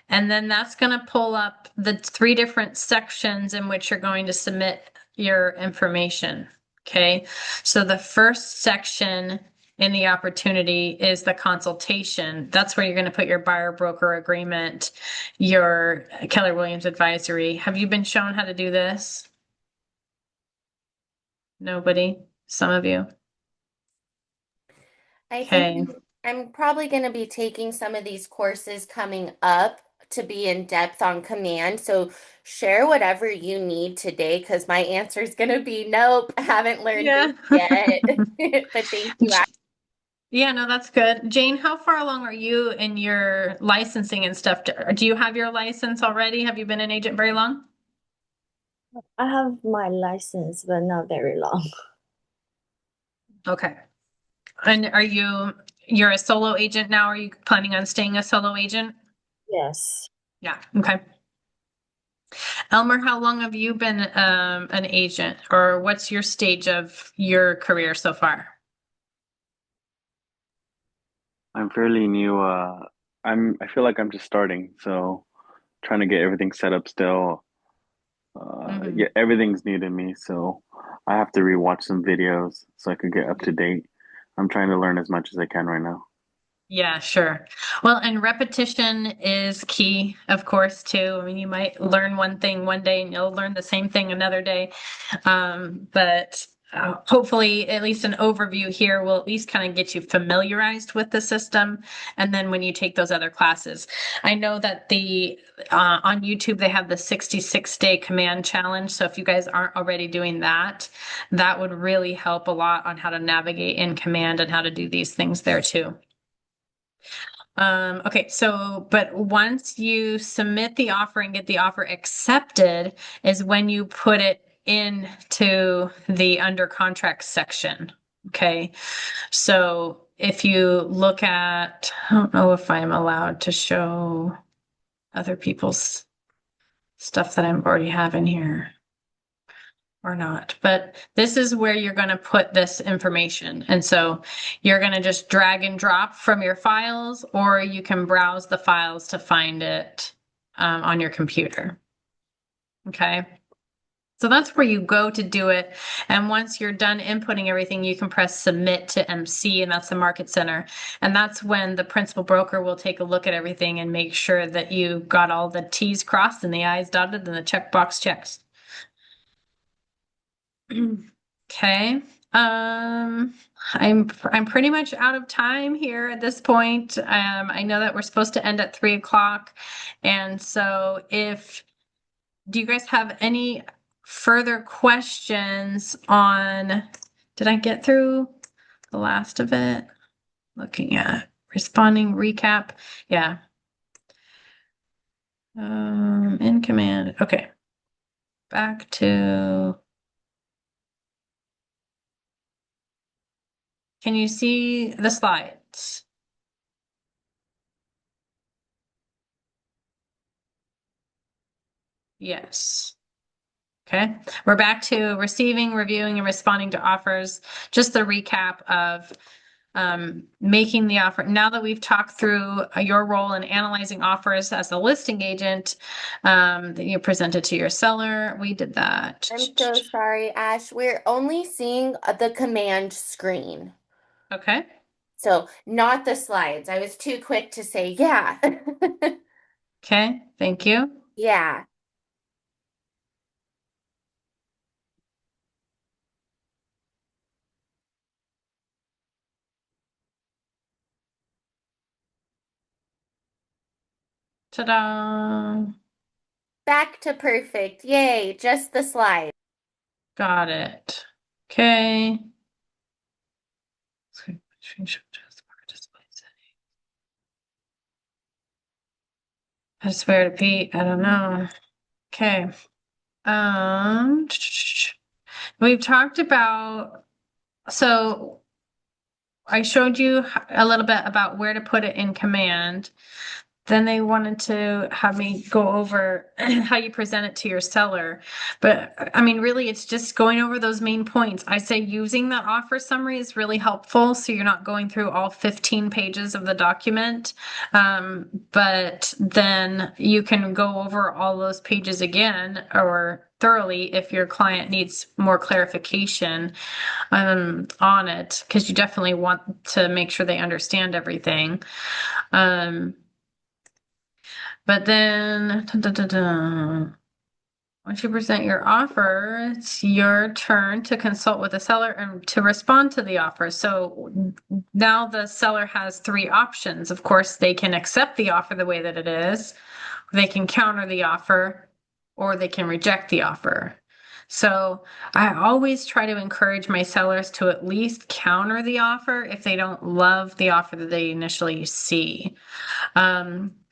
And then that's going to pull up the 3 different sections in which you're going to submit your information. Okay, so the first section in the opportunity is the consultation. That's where you're going to put your buyer broker agreement, your Keller Williams advisory. Have you been shown how to do this? Nobody? Some of you? I think I'm probably going to be taking some of these courses coming up to be in depth on command. So share whatever you need today because my answer is going to be nope, I haven't learned this yet. But thank you. Yeah, no, that's good. Jane, how far along are you in your licensing and stuff? Do you have your license already? Have you been an agent very long? I have my license, but not very long. Okay. And you're a solo agent now? Are you planning on staying a solo agent? Yes. Yeah. Okay. Elmer, how long have you been an agent, or what's your stage of your career so far? I'm fairly new. I feel like I'm just starting, so trying to get everything set up still. Mhm. Yeah, everything's new to me, so I have to rewatch some videos so I can get up to date. I'm trying to learn as much as I can right now. Yeah, sure. Well, and repetition is key, of course, too. I mean, you might learn one thing one day and you'll learn the same thing another day. But hopefully, at least an overview here will at least kind of get you familiarized with the system. And then when you take those other classes, I know that the on YouTube they have the 66-day command challenge. So if you guys aren't already doing that, that would really help a lot on how to navigate in command and how to do these things there too. Okay, so, but once you submit the offer and get the offer accepted is when you put it into the under contract section. Okay, so if you look at, I don't know if I'm allowed to show other people's stuff that I already have in here or not, but this is where you're going to put this information. And so you're going to just drag and drop from your files, or you can browse the files to find it on your computer. Okay. So that's where you go to do it. And once you're done inputting everything, you can press submit to MC, and that's the market center. And that's when the principal broker will take a look at everything and make sure that you got all the T's crossed and the I's dotted and the checkbox checked. Okay. I'm pretty much out of time here at this point. I know that we're supposed to end at 3 o'clock. And so do you guys have any further questions on, did I get through the last of it? Looking at responding recap. Yeah. In command. Okay. Back to, can you see the slides? Yes. Okay, we're back to receiving, reviewing, and responding to offers. Just the recap of making the offer. Now that we've talked through your role in analyzing offers as a listing agent, that you presented to your seller, we did that. I'm so sorry, Ash. We're only seeing the command screen. Okay. So not the slides. I was too quick to say, yeah. Okay, thank you. Yeah. Ta-da. Back to perfect. Yay, just the slide. Got it. Okay. I swear to Pete, I don't know. Okay. We've talked about, so I showed you a little bit about where to put it in command. Then they wanted to have me go over how you present it to your seller. But I mean, really, it's just going over those main points. I say using that offer summary is really helpful. So you're not going through all 15 pages of the document. But then you can go over all those pages again or thoroughly if your client needs more clarification on it, because you definitely want to make sure they understand everything. But then, once you present your offer, it's your turn to consult with the seller and to respond to the offer. So now the seller has three options. Of course, they can accept the offer the way that it is, they can counter the offer, or they can reject the offer. So I always try to encourage my sellers to at least counter the offer if they don't love the offer that they initially see.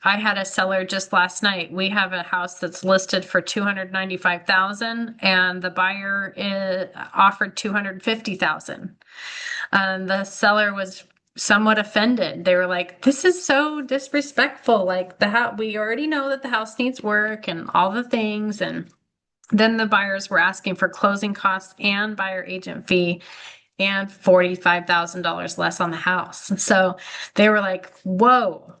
I had a seller just last night. We have a house that's listed for 295,000 and the buyer offered 250,000. The seller was somewhat offended. They were like, "This is so disrespectful. Like we already know that the house needs work and all the things." And then the buyers were asking for closing costs and buyer agent fee. and $45,000 less on the house. So they were like, whoa.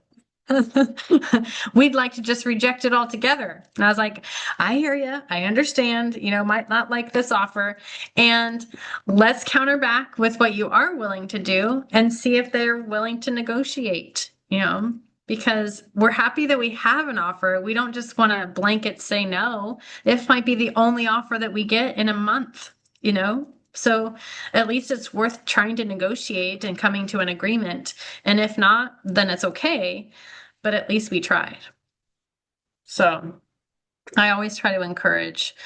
We'd like to just reject it altogether. And I was like, I hear you. I understand, might not like this offer. And let's counter back with what you are willing to do and see if they're willing to negotiate, because we're happy that we have an offer. We don't just want to blanket say no. This might be the only offer that we get in a month, So at least it's worth trying to negotiate and coming to an agreement. And if not, then it's okay. But at least we tried. So I always try to encourage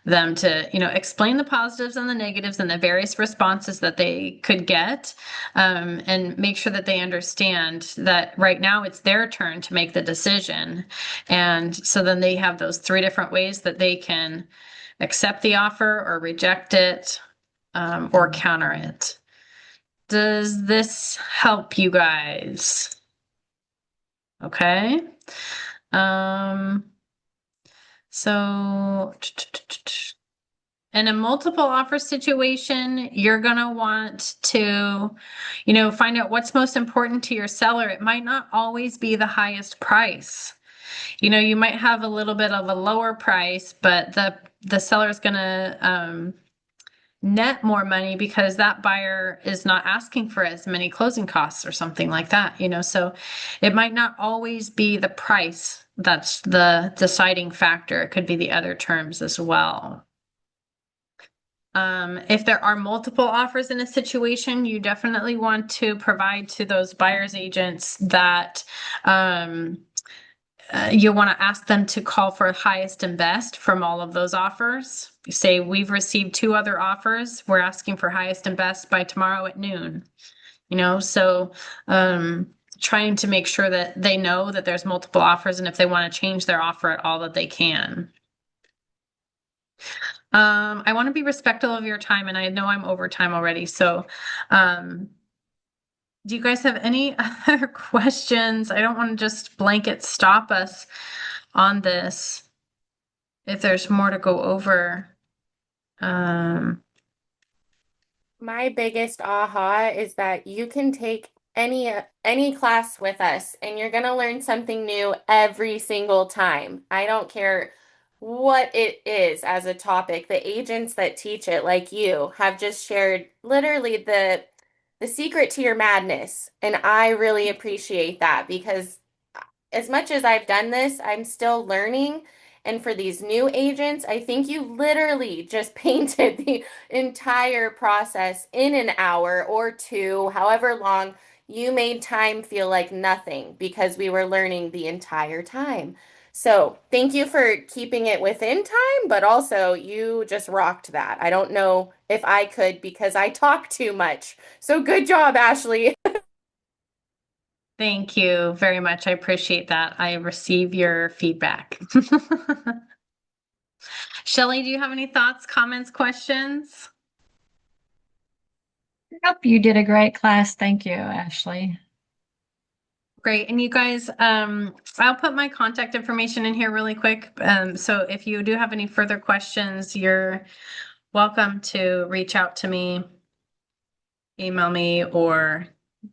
them to, explain the positives and the negatives and the various responses that they could get, and make sure that they understand that right now it's their turn to make the decision. And so then they have those 3 different ways that they can accept the offer or reject it, or counter it. Does this help you guys? Okay. So in a multiple offer situation, you're going to want to, find out what's most important to your seller. It might not always be the highest price. You might have a little bit of a lower price, but the seller is going to net more money because that buyer is not asking for as many closing costs or something like that, so it might not always be the price that's the deciding factor. It could be the other terms as well. If there are multiple offers in a situation, you definitely want to provide to those buyer's agents that you want to ask them to call for highest and best from all of those offers. You say, we've received 2 other offers. We're asking for highest and best by tomorrow at noon. So trying to make sure that they know that there's multiple offers, and if they want to change their offer at all, that they can. I want to be respectful of your time, and I know I'm over time already. So do you guys have any other questions? I don't want to just blanket stop us on this. If there's more to go over. My biggest aha is that you can take any class with us and you're going to learn something new every single time. I don't care what it is as a topic. The agents that teach it, like you, have just shared literally the secret to your madness. And I really appreciate that because as much as I've done this, I'm still learning. And for these new agents, I think you literally just painted the entire process in an hour or 2, however long. You made time feel like nothing because we were learning the entire time. So thank you for keeping it within time, but also you just rocked that. I don't know if I could because I talk too much. So good job, Ashley. Thank you very much. I appreciate that. I receive your feedback. Shelley, do you have any thoughts, comments, questions? Nope, you did a great class. Thank you, Ashley. Great. And you guys, I'll put my contact information in here really quick. So if you do have any further questions, you're welcome to reach out to me, email me, or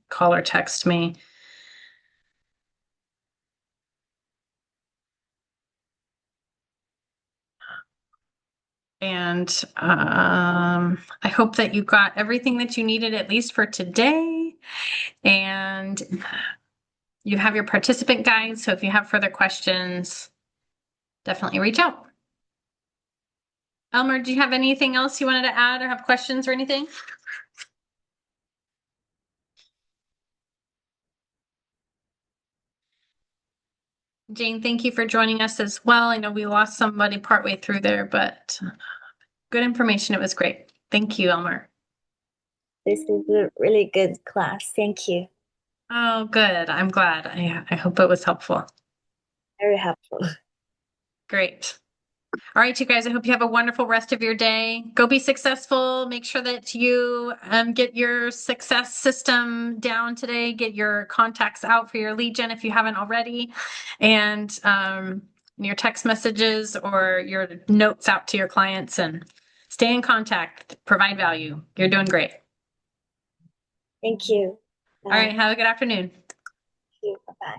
call or text me. And I hope that you got everything that you needed, at least for today. And you have your participant guide. So if you have further questions, definitely reach out. Elmer, do you have anything else you wanted to add or have questions or anything? Jane, thank you for joining us as well. I know we lost somebody partway through there, but good information. It was great. Thank you, Elmer. This is a really good class. Thank you. Oh, good. I'm glad. I hope it was helpful. Very helpful. Great. All right, you guys, I hope you have a wonderful rest of your day. Go be successful. Make sure that you get your success system down today. Get your contacts out for your lead gen if you haven't already. And your text messages or your notes out to your clients, and stay in contact. Provide value. You're doing great. Thank you. All right, have a good afternoon. Bye bye.